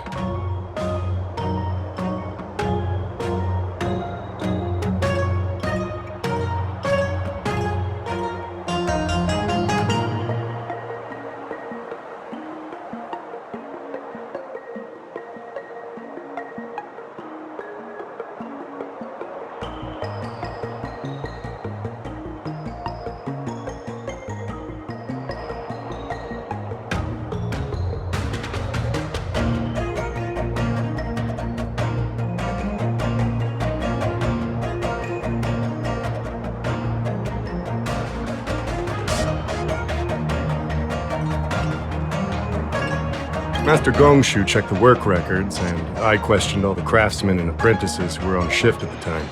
Master Gongshu checked the work records, and I questioned all the craftsmen and apprentices who were on shift at the time.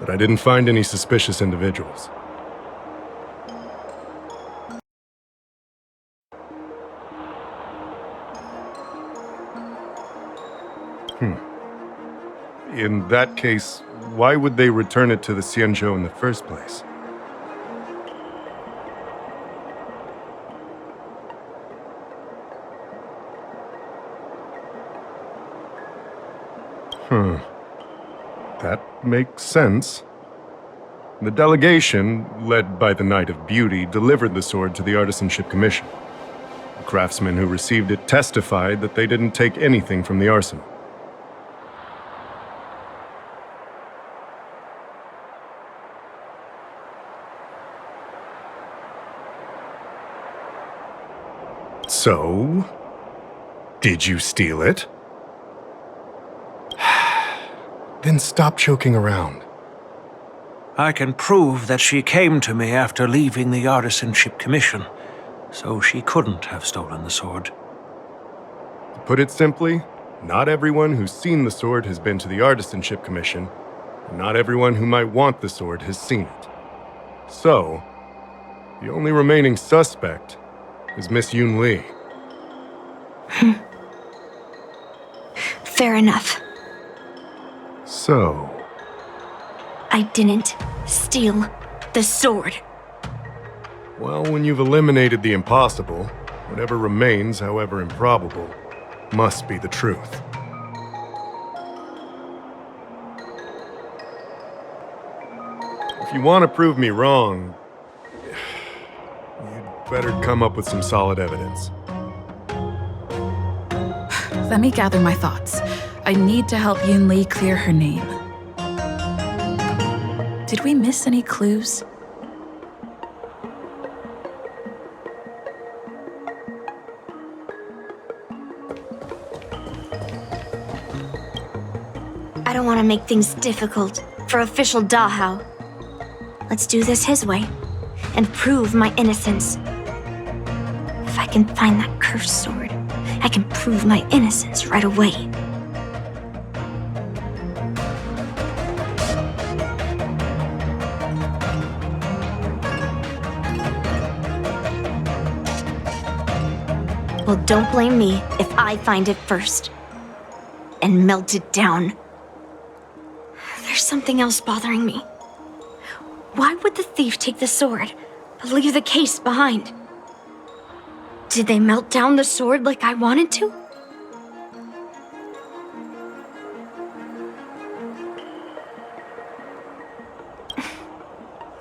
But I didn't find any suspicious individuals. In that case, why would they return it to the Xianzhou in the first place? That makes sense. The delegation, led by the Knight of Beauty, delivered the sword to the Artisanship Commission. The craftsmen who received it testified that they didn't take anything from the arsenal. So, did you steal it? Then stop joking around. I can prove that she came to me after leaving the Artisanship Commission, so she couldn't have stolen the sword. To put it simply, not everyone who's seen the sword has been to the Artisanship Commission, and not everyone who might want the sword has seen it. So, the only remaining suspect is Miss Yoon Lee. Fair enough. So, I didn't steal the sword. well, when you've eliminated the impossible, whatever remains, however improbable, must be the truth. If you want to prove me wrong, you'd better come up with some solid evidence. Let me gather my thoughts. I need to help Yoon Lee clear her name. Did we miss any clues? I don't want to make things difficult for official Dahao. Let's do this his way and prove my innocence. If I can find that cursed sword, I can prove my innocence right away. Well, don't blame me if I find it first and melt it down. There's something else bothering me. Why would the thief take the sword, but leave the case behind? Did they melt down the sword like I wanted to?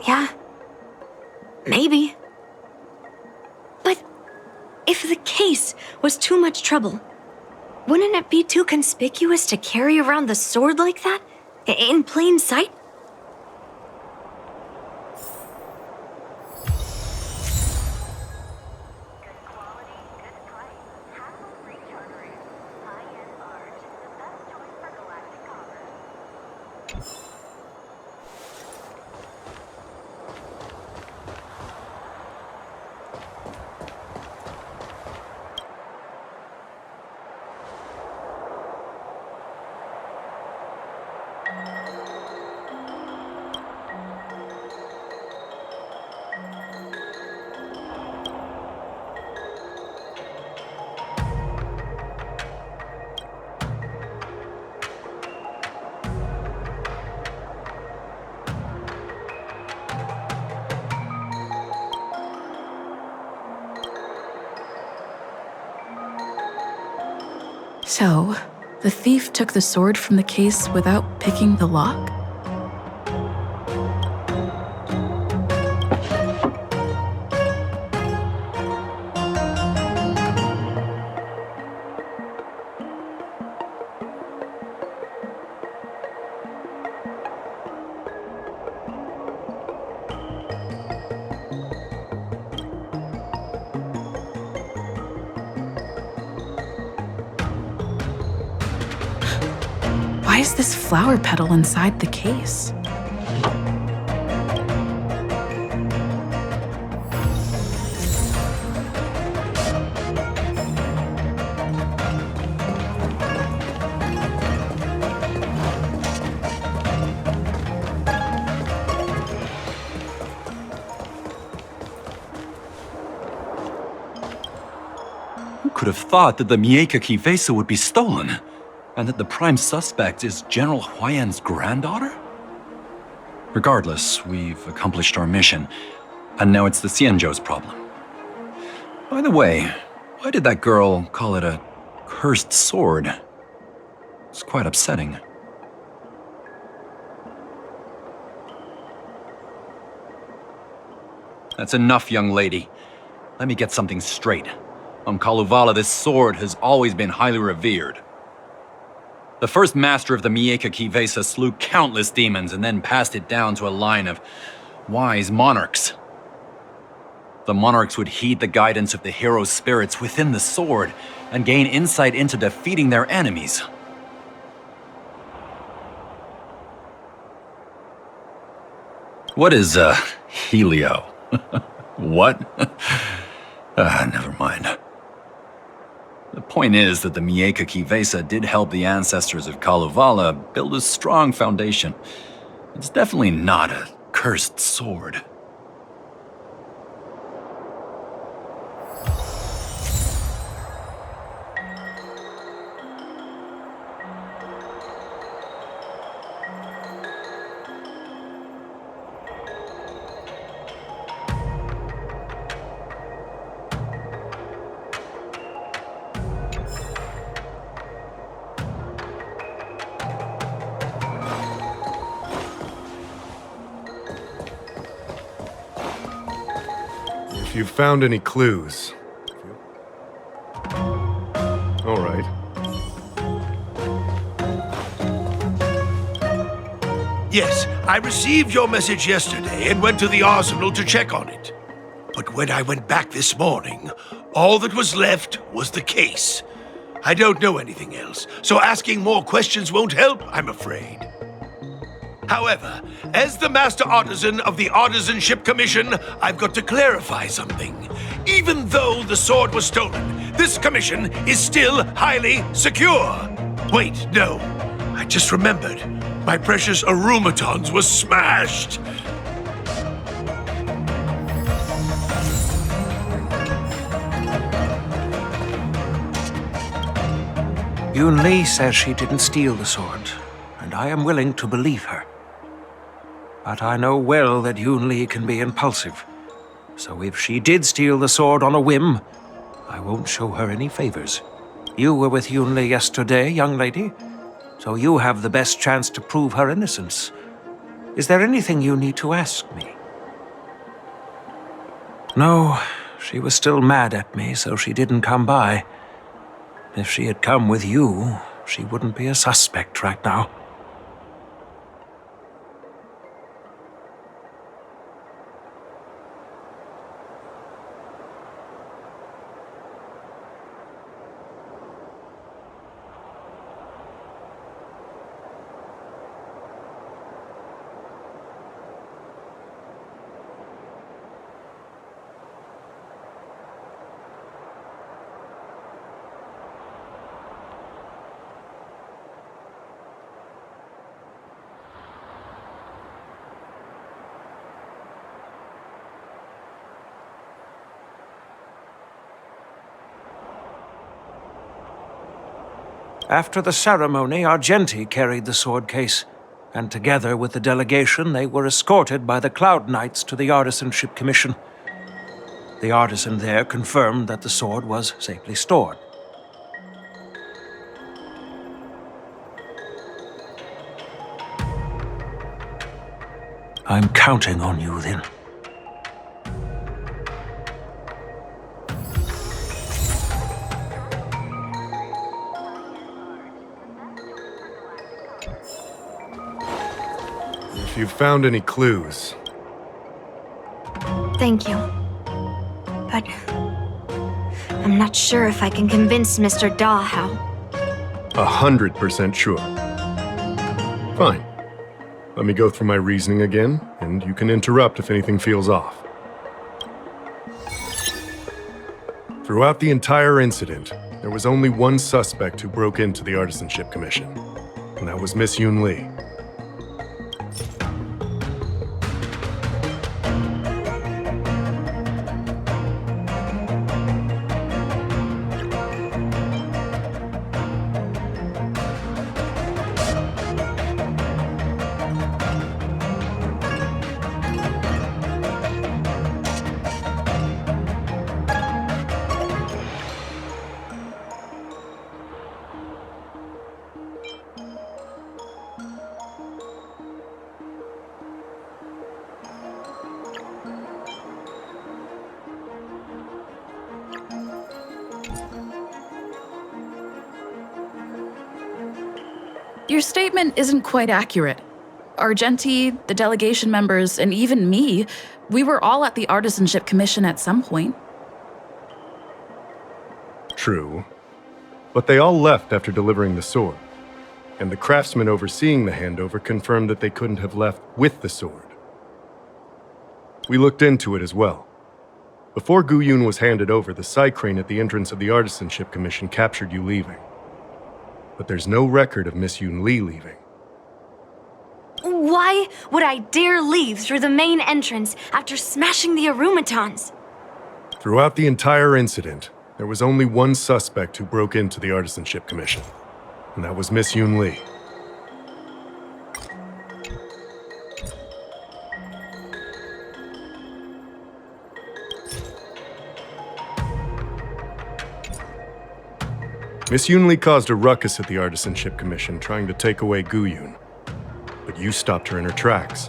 Yeah, maybe. But if the case was too much trouble, wouldn't it be too conspicuous to carry around the sword like that, in plain sight? So, the thief took the sword from the case without picking the lock? Why is this flower petal inside the case? Who could have thought that the Mieka Kivesa would be stolen? And that the prime suspect is General Huayan's granddaughter? Regardless, we've accomplished our mission, and now it's the Xianzhou's problem. By the way, why did that girl call it a cursed sword? It's quite upsetting. That's enough, young lady. Let me get something straight. On Kalevala, this sword has always been highly revered. The first master of the Mieka Kivesa slew countless demons and then passed it down to a line of wise monarchs. The monarchs would heed the guidance of the hero's spirits within the sword and gain insight into defeating their enemies. What is, Helio? What? Never mind. The point is that the Mieka Kivesa did help the ancestors of Kalevala build a strong foundation. It's definitely not a cursed sword. If you've found any clues. All right. Yes, I received your message yesterday and went to the arsenal to check on it. But when I went back this morning, all that was left was the case. I don't know anything else, so asking more questions won't help, I'm afraid. However, as the Master Artisan of the Artisanship Commission, I've got to clarify something. Even though the sword was stolen, this commission is still highly secure. Wait, no. I just remembered. My precious aromatons was smashed. Yun Li says she didn't steal the sword, and I am willing to believe her. But I know well that Yun Li can be impulsive, so if she did steal the sword on a whim, I won't show her any favors. You were with Yun Li yesterday, young lady, so you have the best chance to prove her innocence. Is there anything you need to ask me? No, she was still mad at me, so she didn't come by. If she had come with you, she wouldn't be a suspect right now. After the ceremony, Argenti carried the sword case, and together with the delegation, they were escorted by the Cloud Knights to the Artisanship Commission. The artisan there confirmed that the sword was safely stored. I'm counting on you, then. If you've found any clues. Thank you. But I'm not sure if I can convince Mr. Daw how. 100% sure. Fine. Let me go through my reasoning again, and you can interrupt if anything feels off. Throughout the entire incident, there was only one suspect who broke into the Artisanship Commission, and that was Miss Yun Li. Your statement isn't quite accurate. Argenti, the delegation members, and even me, we were all at the Artisanship Commission at some point. True. But they all left after delivering the sword. And the craftsman overseeing the handover confirmed that they couldn't have left with the sword. We looked into it as well. Before Guyun was handed over, the Psy crane at the entrance of the Artisanship Commission captured you leaving. But there's no record of Miss Yun Li leaving. Why would I dare leave through the main entrance after smashing the aromatons? Throughout the entire incident, there was only one suspect who broke into the Artisanship Commission, and that was Miss Yun Li. Miss Yun Li caused a ruckus at the Artisanship Commission trying to take away Guyun, but you stopped her in her tracks.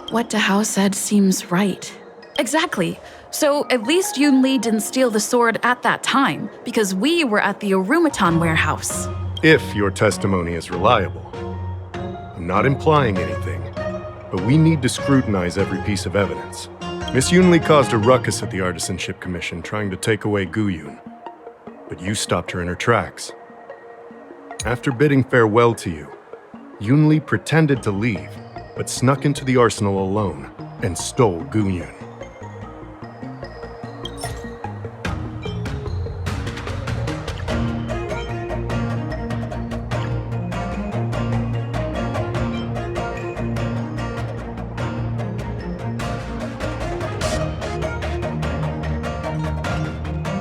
What Dahao said seems right. Exactly. So at least Yun Li didn't steal the sword at that time, because we were at the Arumaton warehouse. If your testimony is reliable. I'm not implying anything, but we need to scrutinize every piece of evidence. Miss Yun Li caused a ruckus at the Artisanship Commission trying to take away Guyun, but you stopped her in her tracks. After bidding farewell to you, Yun Li pretended to leave, but snuck into the arsenal alone and stole Guyun.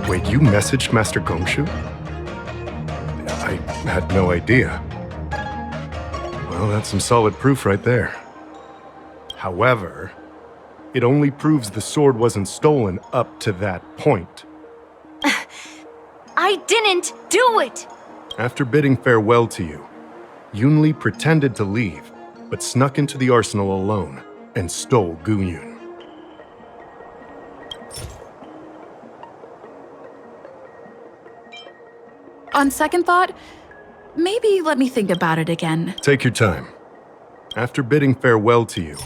Wait, you messaged Master Gongshu? I had no idea. Well, that's some solid proof right there. However, it only proves the sword wasn't stolen up to that point. I didn't do it! After bidding farewell to you, Yun Li pretended to leave, but snuck into the arsenal alone and stole Guyun. On second thought, maybe let me think about it again. Take your time. After bidding farewell to you,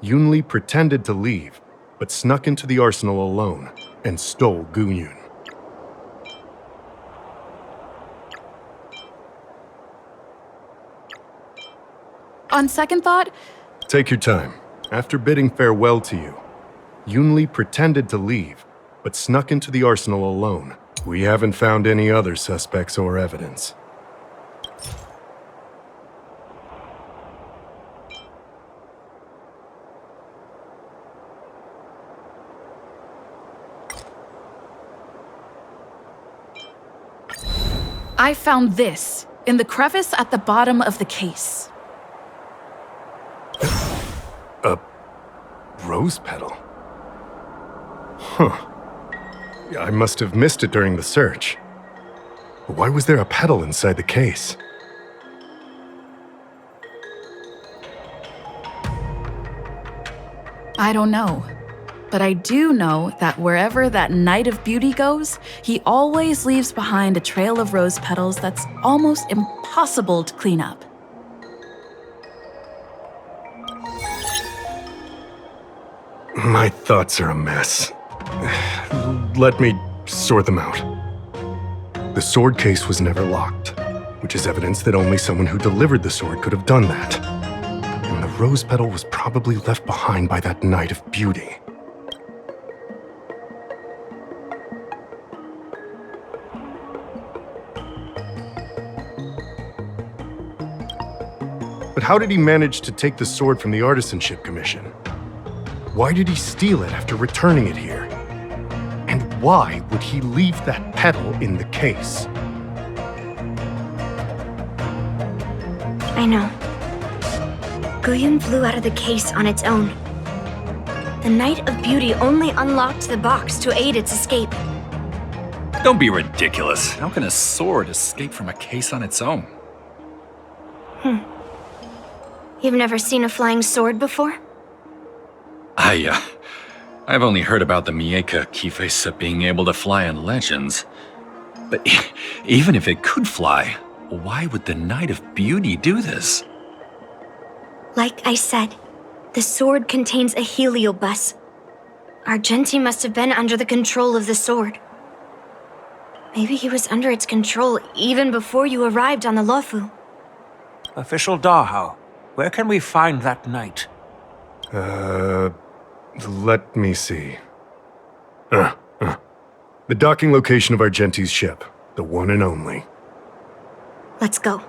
Yun Li pretended to leave, but snuck into the arsenal alone and stole Guyun. On second thought, Take your time. After bidding farewell to you, Yun Li pretended to leave, but snuck into the arsenal alone. We haven't found any other suspects or evidence. I found this in the crevice at the bottom of the case. A rose petal? Huh. I must have missed it during the search. But why was there a petal inside the case? I don't know. But I do know that wherever that Knight of Beauty goes, he always leaves behind a trail of rose petals that's almost impossible to clean up. My thoughts are a mess. Let me sort them out. The sword case was never locked, which is evidence that only someone who delivered the sword could have done that. And the rose petal was probably left behind by that Knight of Beauty. But how did he manage to take the sword from the Artisanship Commission? Why did he steal it after returning it here? And why would he leave that petal in the case? I know. Guyun flew out of the case on its own. The Knight of Beauty only unlocked the box to aid its escape. Don't be ridiculous. How can a sword escape from a case on its own? You've never seen a flying sword before? I've only heard about the Mieka Kifesa being able to fly in legends. But even if it could fly, why would the Knight of Beauty do this? Like I said, the sword contains a heliobus. Argenti must have been under the control of the sword. Maybe he was under its control even before you arrived on the Luofu. Official Dahao, where can we find that knight? Let me see. The docking location of Argenti's ship. The one and only. Let's go.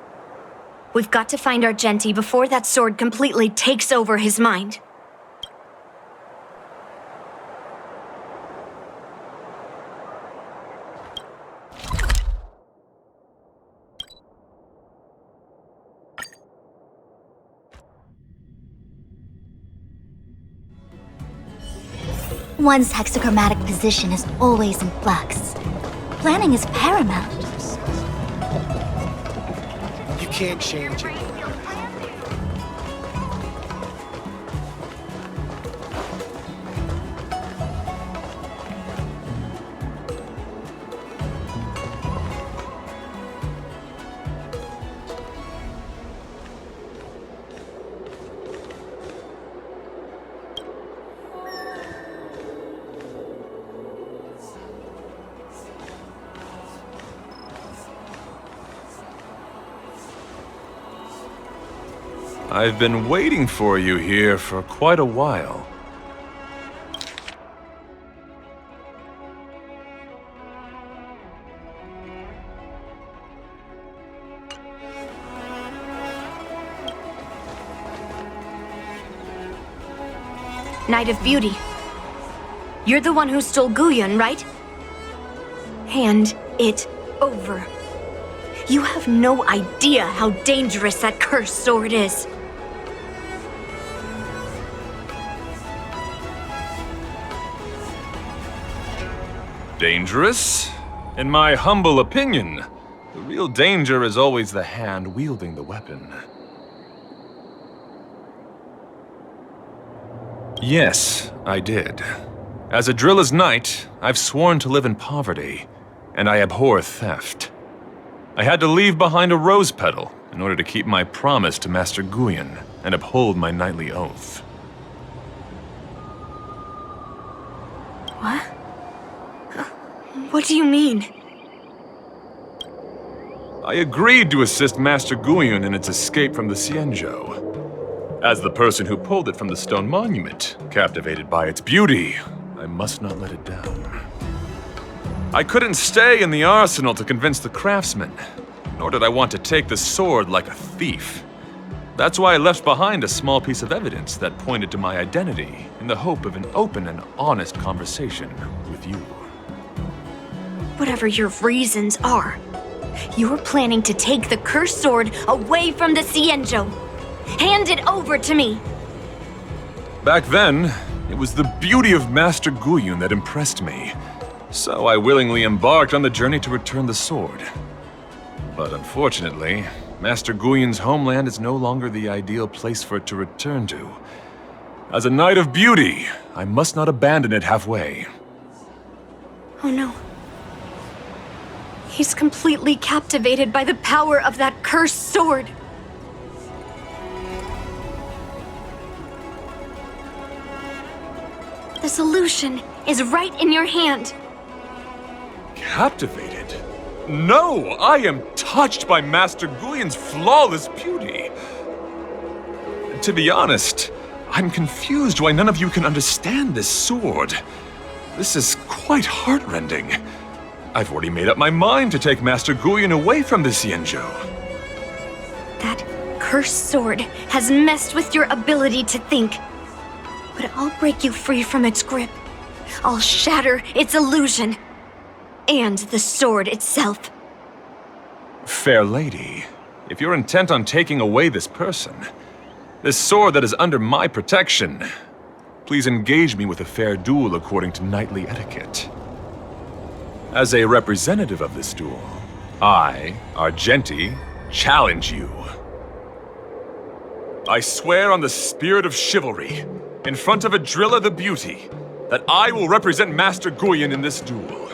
We've got to find Argenti before that sword completely takes over his mind. One's hexachromatic position is always in flux. Planning is paramount. You can't change it. I've been waiting for you here for quite a while. Knight of Beauty. You're the one who stole Guyun, right? Hand it over. You have no idea how dangerous that cursed sword is. Dangerous? In my humble opinion, the real danger is always the hand wielding the weapon. Yes, I did. As a Drilla's knight, I've sworn to live in poverty, and I abhor theft. I had to leave behind a rose petal in order to keep my promise to Master Guyun and uphold my knightly oath. What? What do you mean? I agreed to assist Master Guyun in its escape from the Xianzhou. As the person who pulled it from the stone monument, captivated by its beauty, I must not let it down. I couldn't stay in the arsenal to convince the craftsmen, nor did I want to take the sword like a thief. That's why I left behind a small piece of evidence that pointed to my identity in the hope of an open and honest conversation with you. Whatever your reasons are, you're planning to take the cursed sword away from the Xianzhou. Hand it over to me! Back then, it was the beauty of Master Guyun that impressed me, so I willingly embarked on the journey to return the sword. But unfortunately, Master Guyun's homeland is no longer the ideal place for it to return to. As a Knight of Beauty, I must not abandon it halfway. Oh no. He's completely captivated by the power of that cursed sword. The solution is right in your hand. Captivated? No! I am touched by Master Guyun's flawless beauty. To be honest, I'm confused why none of you can understand this sword. This is quite heartrending. I've already made up my mind to take Master Guyun away from the Xianzhou. That cursed sword has messed with your ability to think. But I'll break you free from its grip. I'll shatter its illusion. And the sword itself. Fair lady, if you're intent on taking away this person, this sword that is under my protection, please engage me with a fair duel according to knightly etiquette. As a representative of this duel, I, Argenti, challenge you. I swear on the spirit of chivalry, in front of Adrilla the Beauty, that I will represent Master Guyun in this duel.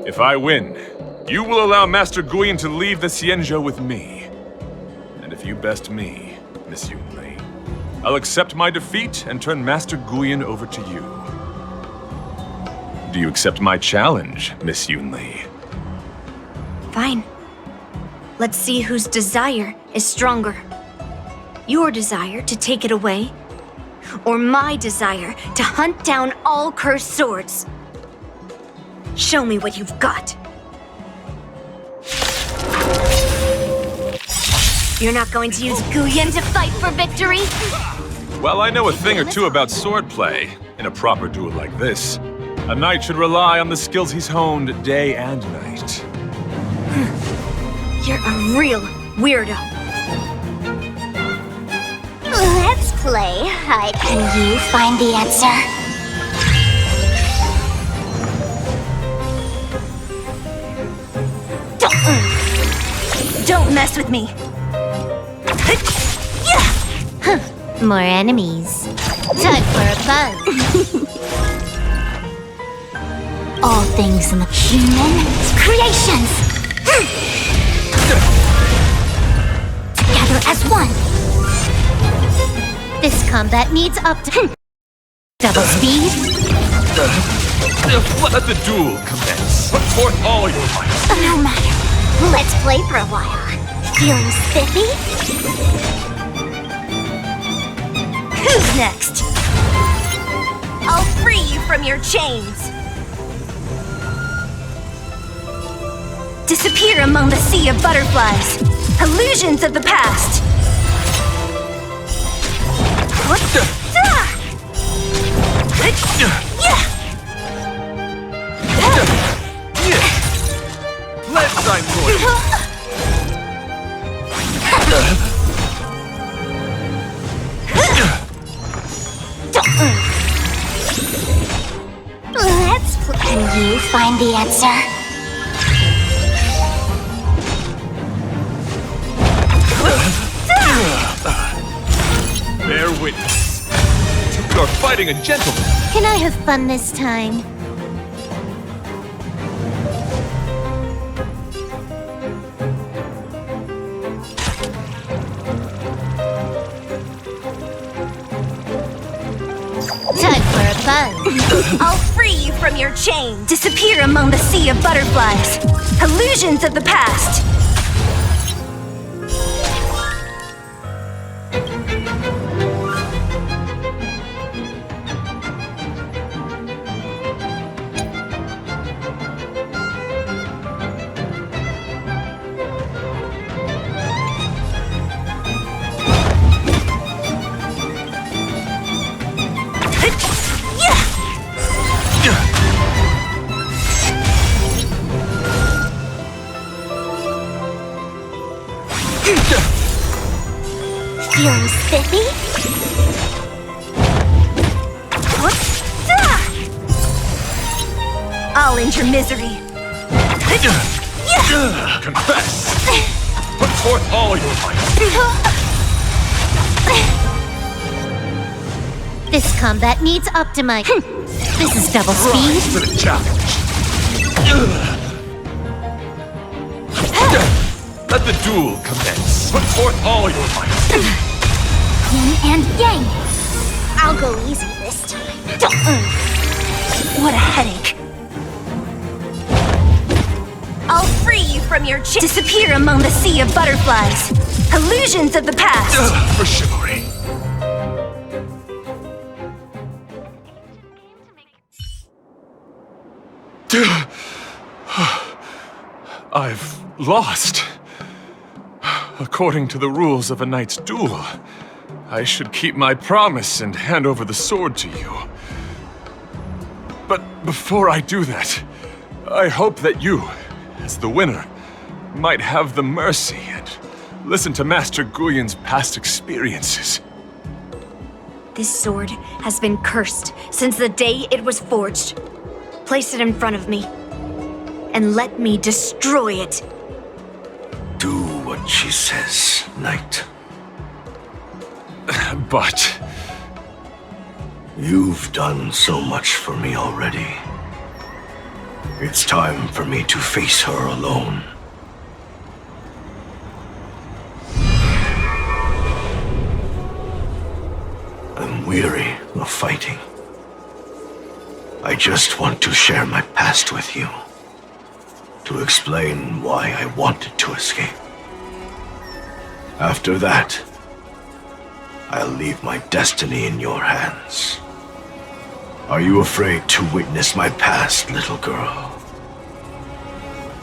If I win, you will allow Master Guyun to leave the Xianzhou with me. And if you best me, Miss Yunli, I'll accept my defeat and turn Master Guyun over to you. Do you accept my challenge, Miss Yunli? Fine. Let's see whose desire is stronger. Your desire to take it away, or my desire to hunt down all cursed swords. Show me what you've got. You're not going to use Guyan to fight for victory? Well, I know a thing or two about swordplay. In a proper duel like this, a knight should rely on the skills he's honed day and night. You're a real weirdo. Let's play hide. Can you find the answer? Don't mess with me. More enemies. Time for a buzz. All things in the human creations. Together as one. This combat needs double speed. Let the duel commence. Put forth all your might. No matter. Let's play for a while. Feeling spiffy? Who's next? I'll free you from your chains. Disappear among the sea of butterflies. Illusions of the past. What the? Let thy Let's play. Can you find the answer? Bear witness. You're fighting a gentleman. Can I have fun this time? Time for a buzz. I'll free you from your chains. Disappear among the sea of butterflies. Illusions of the past. Feeling spiffy? I'll end your misery. Confess. Put forth all your might. This combat needs optimizing. This is double speed. For the challenge. Let the duel commence. Put forth all your might. Yin and yang. I'll go easy this time. What a headache. I'll free you from your chains. Disappear among the sea of butterflies. Illusions of the past. For chivalry. I've lost. According to the rules of a knight's duel, I should keep my promise and hand over the sword to you. But before I do that, I hope that you, as the winner, might have the mercy and listen to Master Guyan's past experiences. This sword has been cursed since the day it was forged. Place it in front of me, and let me destroy it. Do what she says, knight. But... You've done so much for me already. It's time for me to face her alone. I'm weary of fighting. I just want to share my past with you. To explain why I wanted to escape. After that, I'll leave my destiny in your hands. Are you afraid to witness my past, little girl?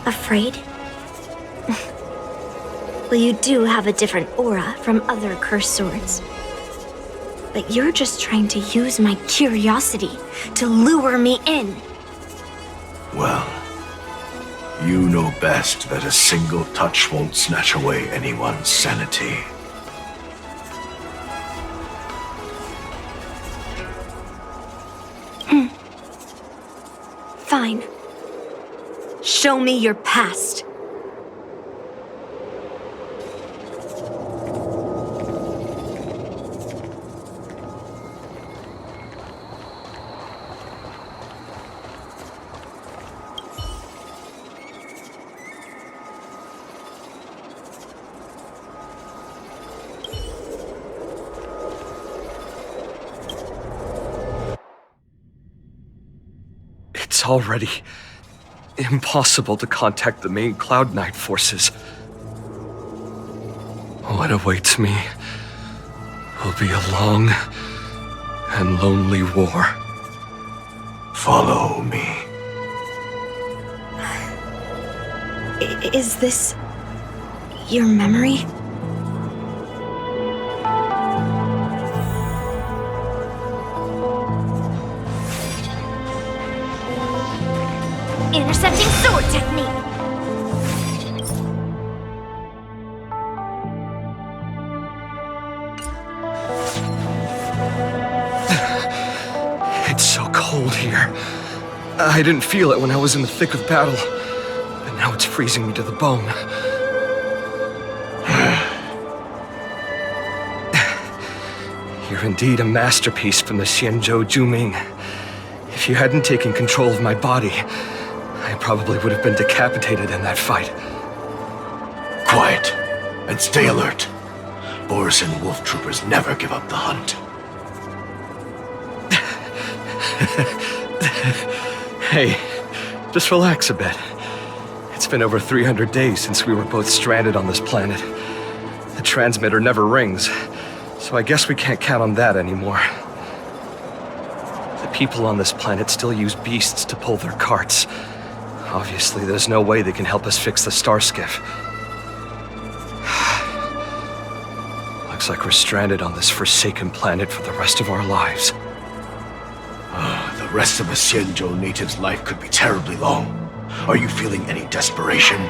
Afraid? Well, you do have a different aura from other cursed swords. But you're just trying to use my curiosity to lure me in. Well, you know best that a single touch won't snatch away anyone's sanity. Fine. Show me your past. It's already impossible to contact the main Cloud Knight forces. What awaits me will be a long and lonely war. Follow me. Is this your memory? Intercepting sword technique! It's so cold here. I didn't feel it when I was in the thick of battle, but now it's freezing me to the bone. You're indeed a masterpiece from the Xianzhou Juming. If you hadn't taken control of my body, I probably would have been decapitated in that fight. Quiet, and stay alert. Boris and wolf troopers never give up the hunt. Hey, just relax a bit. It's been over 300 days since we were both stranded on this planet. The transmitter never rings, so I guess we can't count on that anymore. The people on this planet still use beasts to pull their carts. Obviously, there's no way they can help us fix the star skiff. Looks like we're stranded on this forsaken planet for the rest of our lives. The rest of a Xianzhou native's life could be terribly long. Are you feeling any desperation?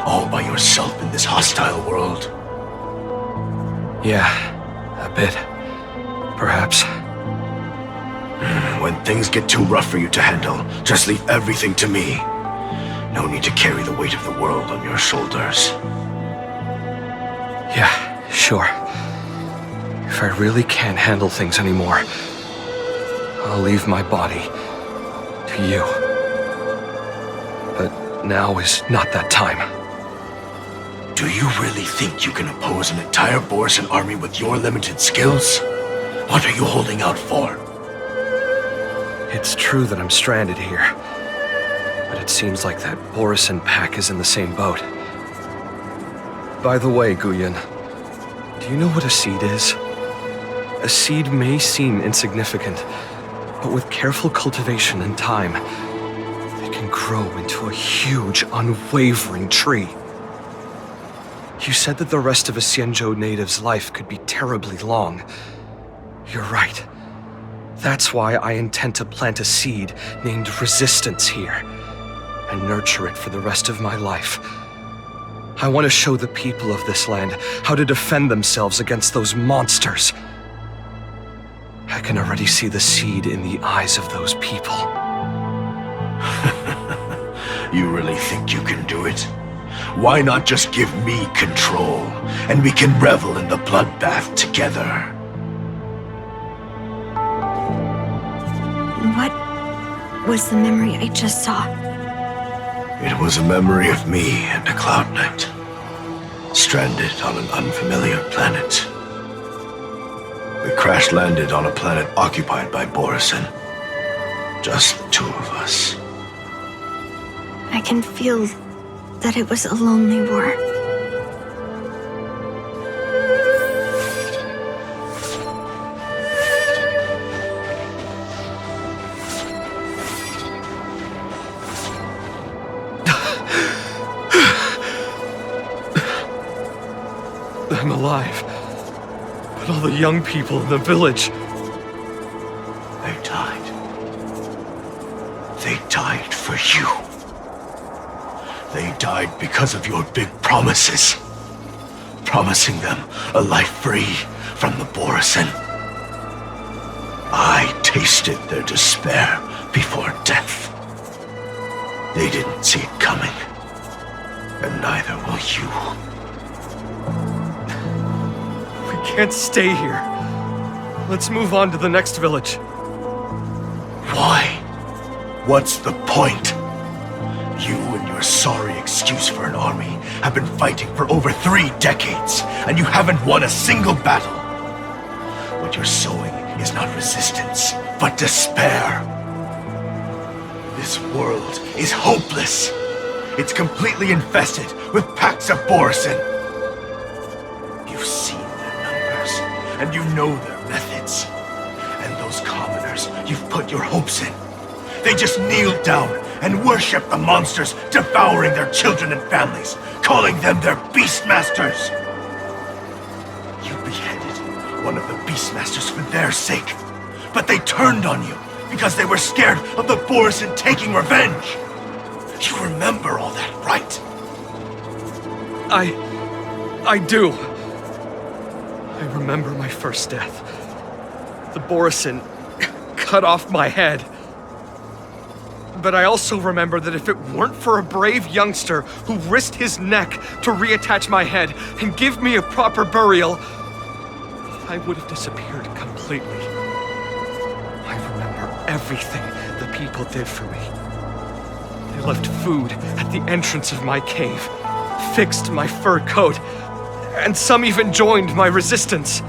All by yourself in this hostile world? Yeah, a bit. Perhaps. When things get too rough for you to handle, just leave everything to me. No need to carry the weight of the world on your shoulders. Yeah, sure. If I really can't handle things anymore, I'll leave my body to you. But now is not that time. Do you really think you can oppose an entire Borisan army with your limited skills? What are you holding out for? It's true that I'm stranded here, but it seems like that Borisan pack is in the same boat. By the way, Guyan, do you know what a seed is? A seed may seem insignificant, but with careful cultivation and time, it can grow into a huge, unwavering tree. You said that the rest of a Xianzhou native's life could be terribly long. You're right. That's why I intend to plant a seed named Resistance here, and nurture it for the rest of my life. I want to show the people of this land how to defend themselves against those monsters. I can already see the seed in the eyes of those people. You really think you can do it? Why not just give me control, and we can revel in the bloodbath together? What was the memory I just saw? It was a memory of me and a Cloud Knight, stranded on an unfamiliar planet. We crash-landed on a planet occupied by Borisan. Just the two of us. I can feel that it was a lonely war. I'm alive. But all the young people in the village... They died. They died for you. They died because of your big promises. Promising them a life free from the Borisin. I tasted their despair before death. They didn't see it coming. And neither will you. We can't stay here. Let's move on to the next village. Why? What's the point? You and your sorry excuse for an army have been fighting for over 3 decades, and you haven't won a single battle. What you're sowing is not resistance, but despair. This world is hopeless. It's completely infested with packs of Borisin. You've seen their numbers, and you know their methods. And those commoners you've put your hopes in. They just kneel down and worship the monsters devouring their children and families, calling them their Beastmasters. You beheaded one of the Beastmasters for their sake, but they turned on you because they were scared of the Borisin taking revenge. You remember all that, right? I do. I remember my first death. The Borisin cut off my head. But I also remember that if it weren't for a brave youngster who risked his neck to reattach my head and give me a proper burial, I would have disappeared completely. I remember everything the people did for me. They left food at the entrance of my cave, fixed my fur coat, and some even joined my resistance.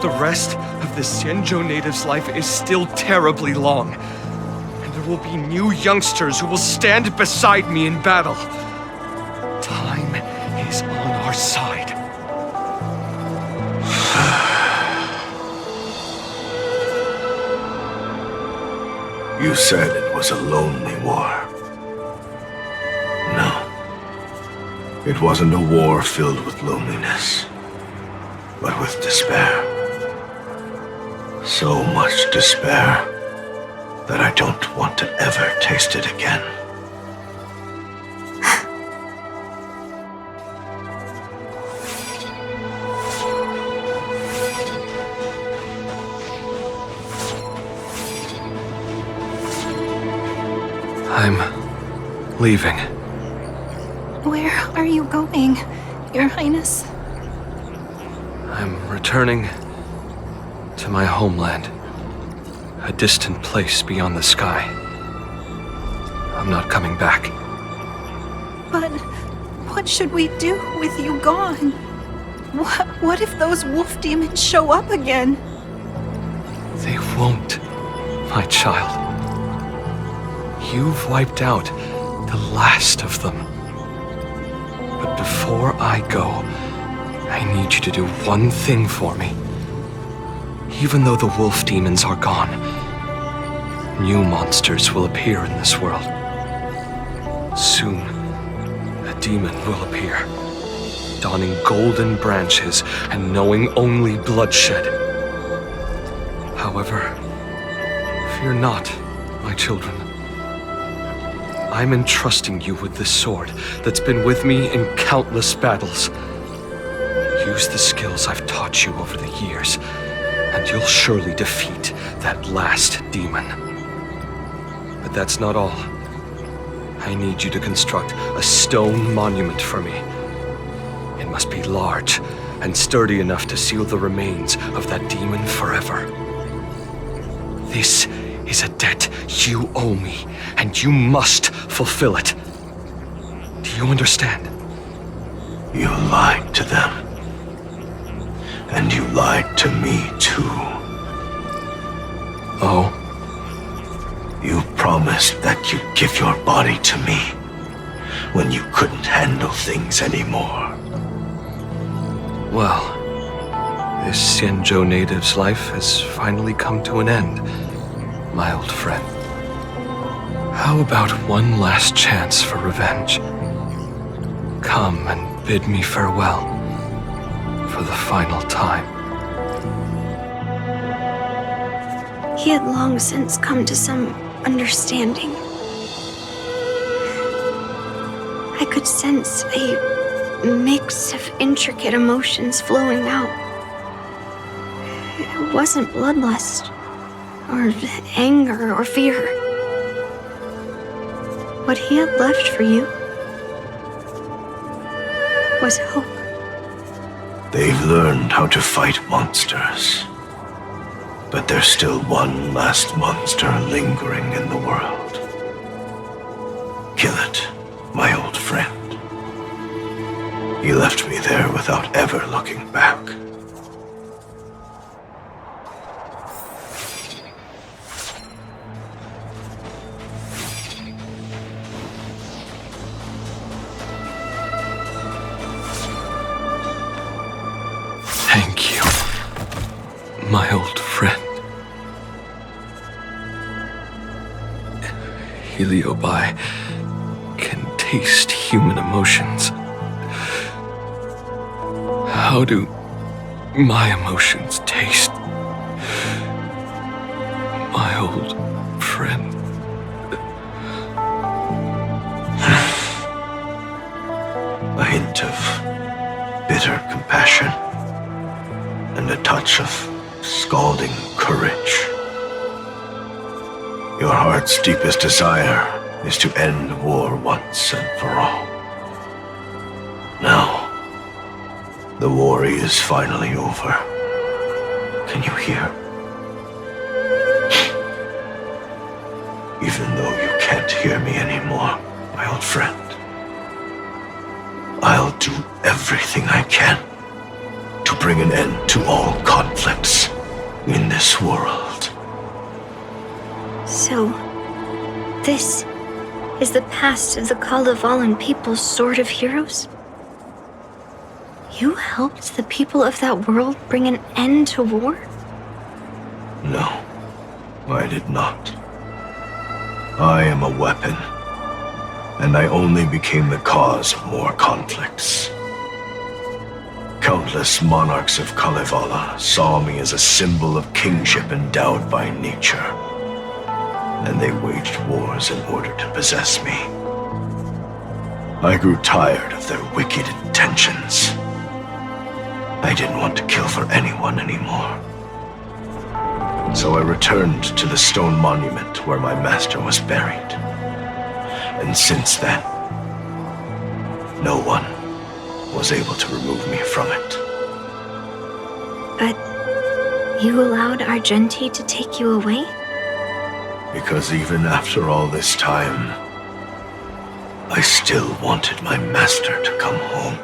The rest of the Xianzhou native's life is still terribly long. There will be new youngsters who will stand beside me in battle. Time is on our side. You said it was a lonely war. No. It wasn't a war filled with loneliness, but with despair. So much despair that I don't want to ever taste it again. I'm leaving. Where are you going, Your Highness? I'm returning to my homeland. A distant place beyond the sky. I'm not coming back. But what should we do with you gone? What if those wolf demons show up again? They won't, my child. You've wiped out the last of them. But before I go, I need you to do one thing for me. Even though the wolf demons are gone, new monsters will appear in this world. Soon, a demon will appear, donning golden branches and knowing only bloodshed. However, fear not, my children. I'm entrusting you with this sword that's been with me in countless battles. Use the skills I've taught you over the years, and you'll surely defeat that last demon. But that's not all. I need you to construct a stone monument for me. It must be large and sturdy enough to seal the remains of that demon forever. This is a debt you owe me, and you must fulfill it. Do you understand? You lied to them. And you lied to me, too. Oh? You promised that you'd give your body to me when you couldn't handle things anymore. Well, this Xianzhou native's life has finally come to an end, my old friend. How about one last chance for revenge? Come and bid me farewell. for the final time. He had long since come to some understanding. I could sense a mix of intricate emotions flowing out. It wasn't bloodlust, or anger, or fear. What he had left for you was hope. They've learned how to fight monsters. But there's still one last monster lingering in the world. Kill it, my old friend. He left me there without ever looking back. Thank you, my old friend. Heliobi can taste human emotions. How do my emotions taste? My old friend. A hint of bitter compassion and a touch of scalding courage. Your heart's deepest desire is to end war once and for all. Now, the war is finally over. Can you hear? Even though you can't hear me anymore, my old friend, I'll do everything I can to bring an end to all conflicts in this world. So, this is the past of the Kalevalan people's Sword of Heroes? You helped the people of that world bring an end to war? No, I did not. I am a weapon, and I only became the cause of more conflicts. Countless monarchs of Kalevala saw me as a symbol of kingship endowed by nature, and they waged wars in order to possess me. I grew tired of their wicked intentions. I didn't want to kill for anyone anymore. So I returned to the stone monument where my master was buried. And since then, no one was able to remove me from it. But you allowed Argenti to take you away? Because even after all this time, I still wanted my master to come home.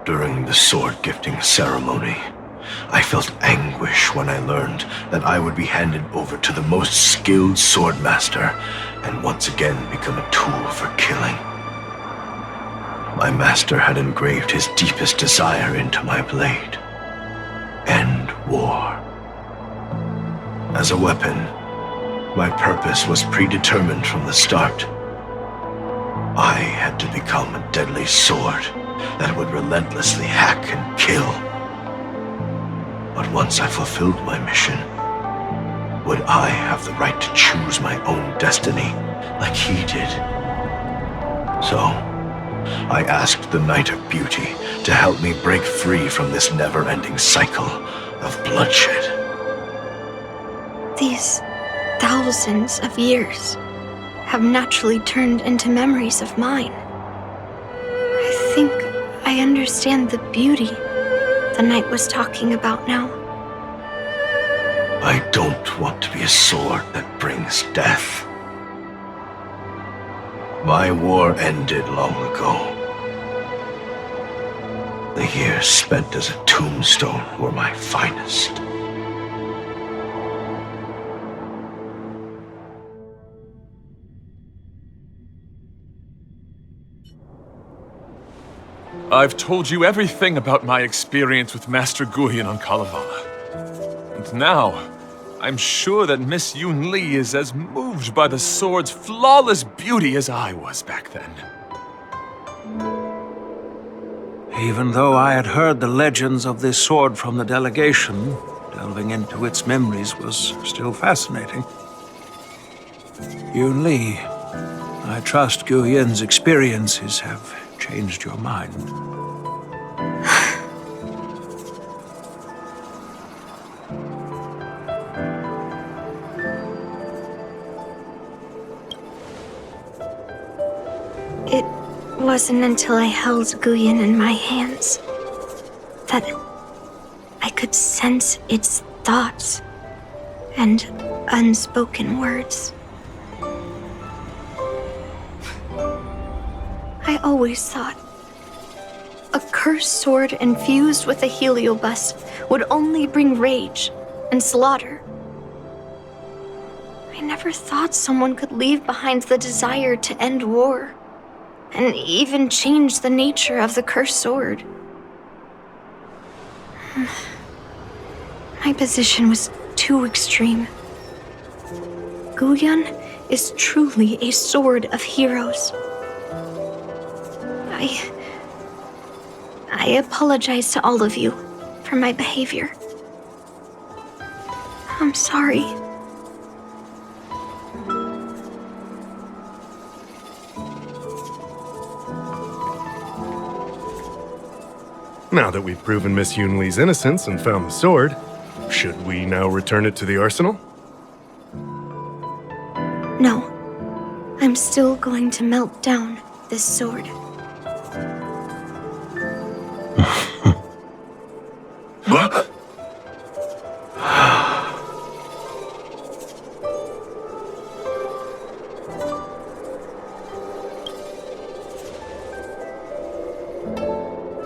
During the sword-gifting ceremony, I felt anguish when I learned that I would be handed over to the most skilled swordmaster and once again become a tool for killing. My master had engraved his deepest desire into my blade. End war. As a weapon, my purpose was predetermined from the start. I had to become a deadly sword that would relentlessly hack and kill. But once I fulfilled my mission, would I have the right to choose my own destiny like he did? So, I asked the Knight of Beauty to help me break free from this never-ending cycle of bloodshed. These thousands of years have naturally turned into memories of mine. I think I understand the beauty the knight was talking about now. I don't want to be a sword that brings death. My war ended long ago. The years spent as a tombstone were my finest. I've told you everything about my experience with Master Guyan on Kalevala. And now, I'm sure that Miss Yun Li is as moved by the sword's flawless beauty as I was back then. Even though I had heard the legends of this sword from the delegation, delving into its memories was still fascinating. Yun Li, I trust Guyan's experiences have changed your mind. It wasn't until I held Guyan in my hands that I could sense its thoughts and unspoken words. I always thought a cursed sword infused with a heliobus would only bring rage and slaughter. I never thought someone could leave behind the desire to end war, and even change the nature of the cursed sword. My position was too extreme. Guyan is truly a sword of heroes. I apologize to all of you for my behavior. I'm sorry. Now that we've proven Miss Yun Li's innocence and found the sword, should we now return it to the arsenal? No. I'm still going to melt down this sword.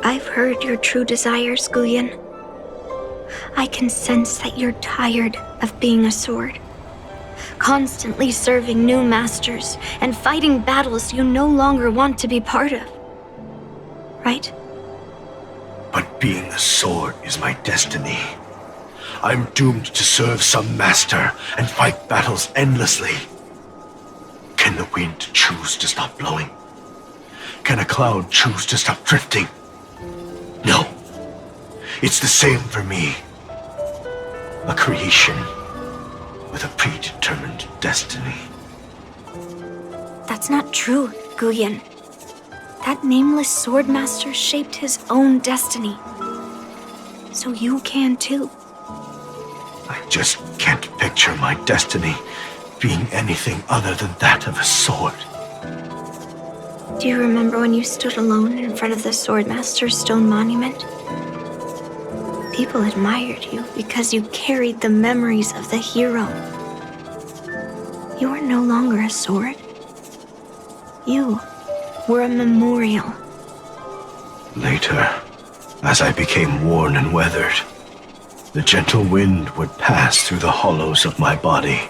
I've heard your true desires, Guyan. I can sense that you're tired of being a sword, constantly serving new masters and fighting battles you no longer want to be part of. Right? But being a sword is my destiny. I'm doomed to serve some master and fight battles endlessly. Can the wind choose to stop blowing? Can a cloud choose to stop drifting? No. It's the same for me. A creation with a predetermined destiny. That's not true, Guyan. That nameless swordmaster shaped his own destiny. So you can too. I just can't picture my destiny being anything other than that of a sword. Do you remember when you stood alone in front of the swordmaster's stone monument? People admired you because you carried the memories of the hero. You were no longer a sword. You were a memorial. Later, as I became worn and weathered, the gentle wind would pass through the hollows of my body,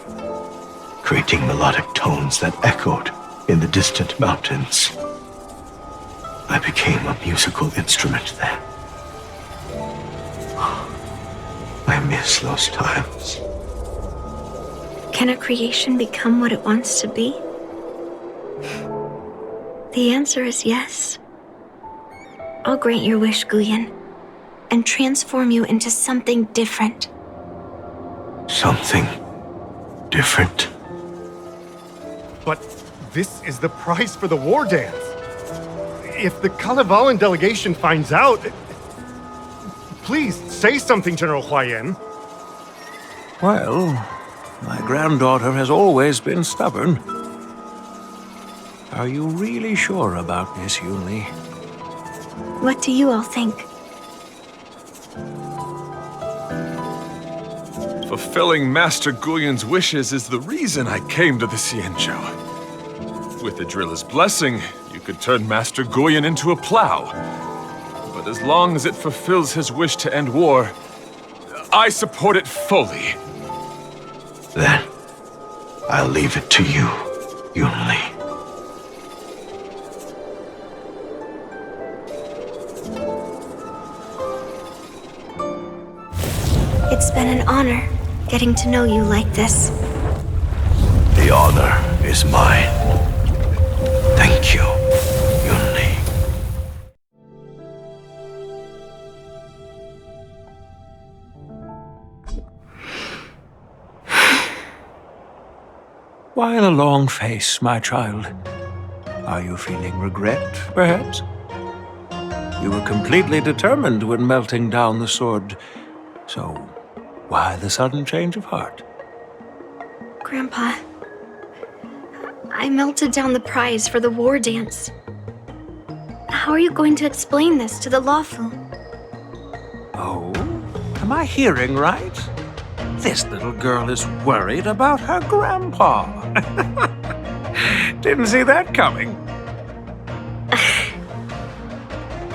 creating melodic tones that echoed in the distant mountains. I became a musical instrument then. I miss those times. Can a creation become what it wants to be? The answer is yes. I'll grant your wish, Guyan, and transform you into something different. Something different? But this is the price for the war dance. If the Kalevalan delegation finds out... Please, say something, General Huayan. Well, my granddaughter has always been stubborn. Are you really sure about Miss Yun Li? What do you all think? Fulfilling Master Guyan's wishes is the reason I came to the Xianzhou. With the driller's blessing, you could turn Master Guyan into a plow. But as long as it fulfills his wish to end war, I support it fully. Then, I'll leave it to you, Yun Li. It's been an honor getting to know you like this. The honor is mine. Thank you, Yunli. Why the long face, my child? Are you feeling regret, perhaps? You were completely determined when melting down the sword, so why the sudden change of heart? Grandpa, I melted down the prize for the war dance. How are you going to explain this to the lawful? Oh, am I hearing right? This little girl is worried about her grandpa. Didn't see that coming.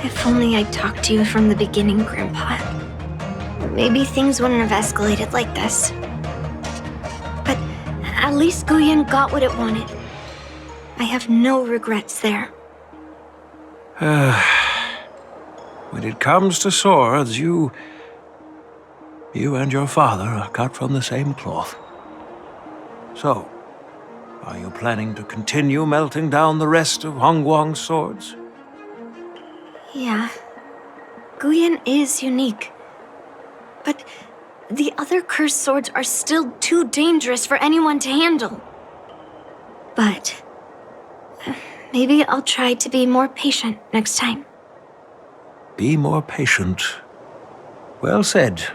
If only I'd talked to you from the beginning, Grandpa. Maybe things wouldn't have escalated like this. But at least Guyan got what it wanted. I have no regrets there. When it comes to swords, you and your father are cut from the same cloth. So, are you planning to continue melting down the rest of Hongguang's swords? Yeah. Guyan is unique. But the other cursed swords are still too dangerous for anyone to handle. But maybe I'll try to be more patient next time. Be more patient. Well said.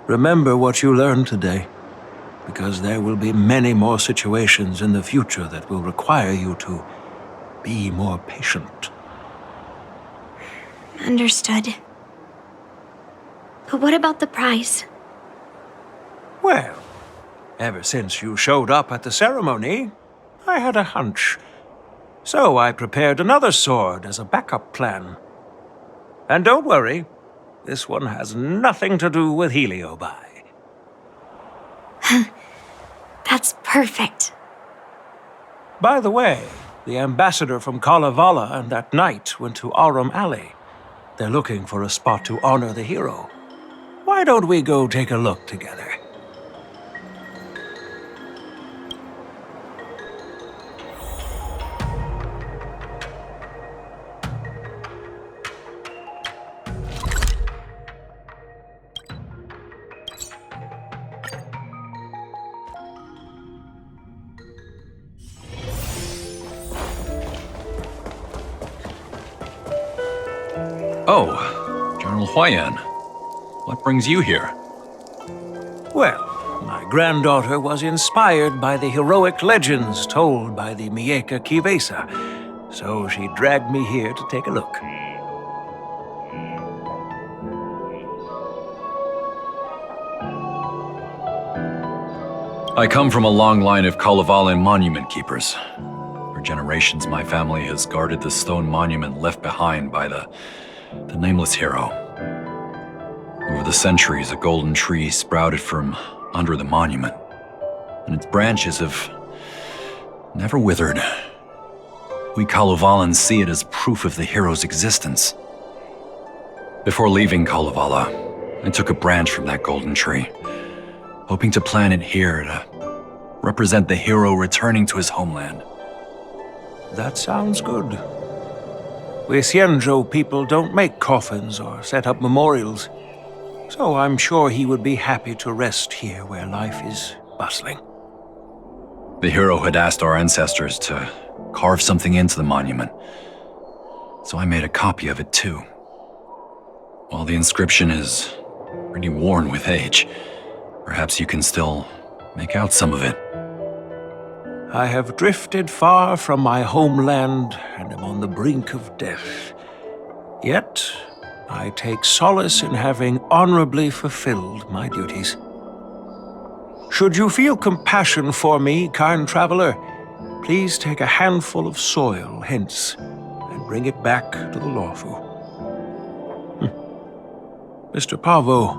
Remember what you learned today, because there will be many more situations in the future that will require you to be more patient. Understood. But what about the prize? Well, ever since you showed up at the ceremony, I had a hunch. So I prepared another sword as a backup plan. And don't worry, this one has nothing to do with Heliobi. That's perfect. By the way, the ambassador from Kalevala and that knight went to Arum Alley. They're looking for a spot to honor the hero. Why don't we go take a look together? Oh, General Huayan. What brings you here? Well, my granddaughter was inspired by the heroic legends told by the Mieka Kivesa, so she dragged me here to take a look. I come from a long line of Kalevalan monument keepers. For generations, my family has guarded the stone monument left behind by the nameless hero. Over the centuries, a golden tree sprouted from under the monument, and its branches have never withered. We Kalevalans see it as proof of the hero's existence. Before leaving Kalevala, I took a branch from that golden tree, hoping to plant it here to represent the hero returning to his homeland. That sounds good. We Xianzhou people don't make coffins or set up memorials, so I'm sure he would be happy to rest here where life is bustling. The hero had asked our ancestors to carve something into the monument, so I made a copy of it too. While the inscription is pretty worn with age, perhaps you can still make out some of it. I have drifted far from my homeland and am on the brink of death. Yet, I take solace in having honorably fulfilled my duties. Should you feel compassion for me, kind traveler, please take a handful of soil hence and bring it back to the lawful. Mr. Pavo,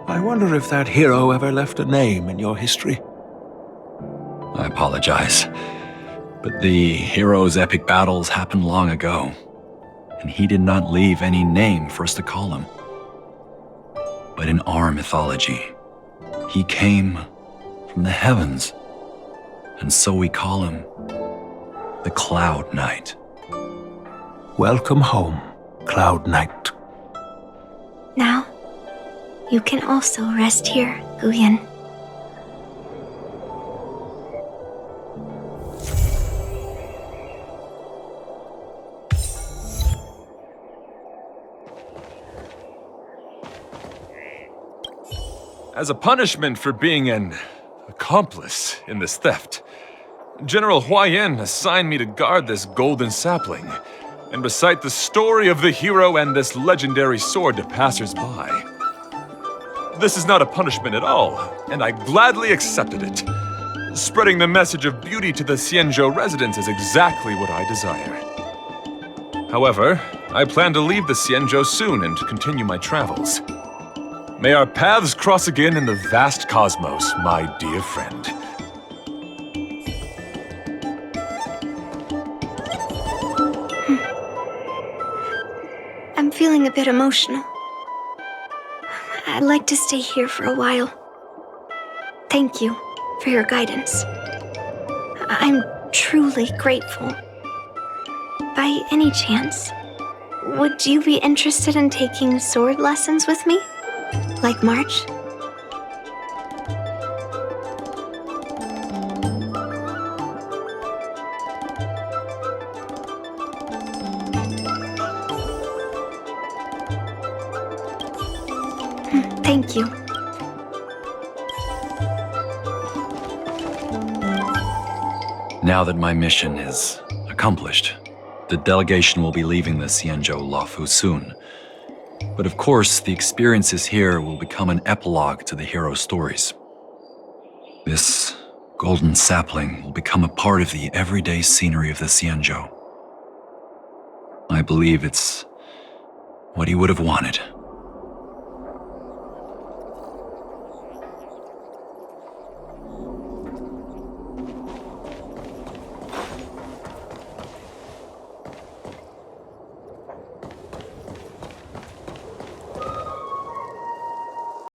I wonder if that hero ever left a name in your history. I apologize, but the hero's epic battles happened long ago, and he did not leave any name for us to call him. but in our mythology, he came from the heavens, and so we call him the Cloud Knight. Welcome home, Cloud Knight. Now, you can also rest here, Guyan. As a punishment for being an accomplice in this theft, General Huayan assigned me to guard this golden sapling and recite the story of the hero and this legendary sword to passers-by. This is not a punishment at all, and I gladly accepted it. Spreading the message of beauty to the Xianzhou residents is exactly what I desire. However, I plan to leave the Xianzhou soon and continue my travels. May our paths cross again in the vast cosmos, my dear friend. I'm feeling a bit emotional. I'd like to stay here for a while. Thank you for your guidance. I'm truly grateful. By any chance, would you be interested in taking sword lessons with me? Like March? Thank you. Now that my mission is accomplished, the delegation will be leaving the Xianzhou Luofu soon. But of course, the experiences here will become an epilogue to the hero stories. This golden sapling will become a part of the everyday scenery of the Xianzhou. I believe it's what he would have wanted.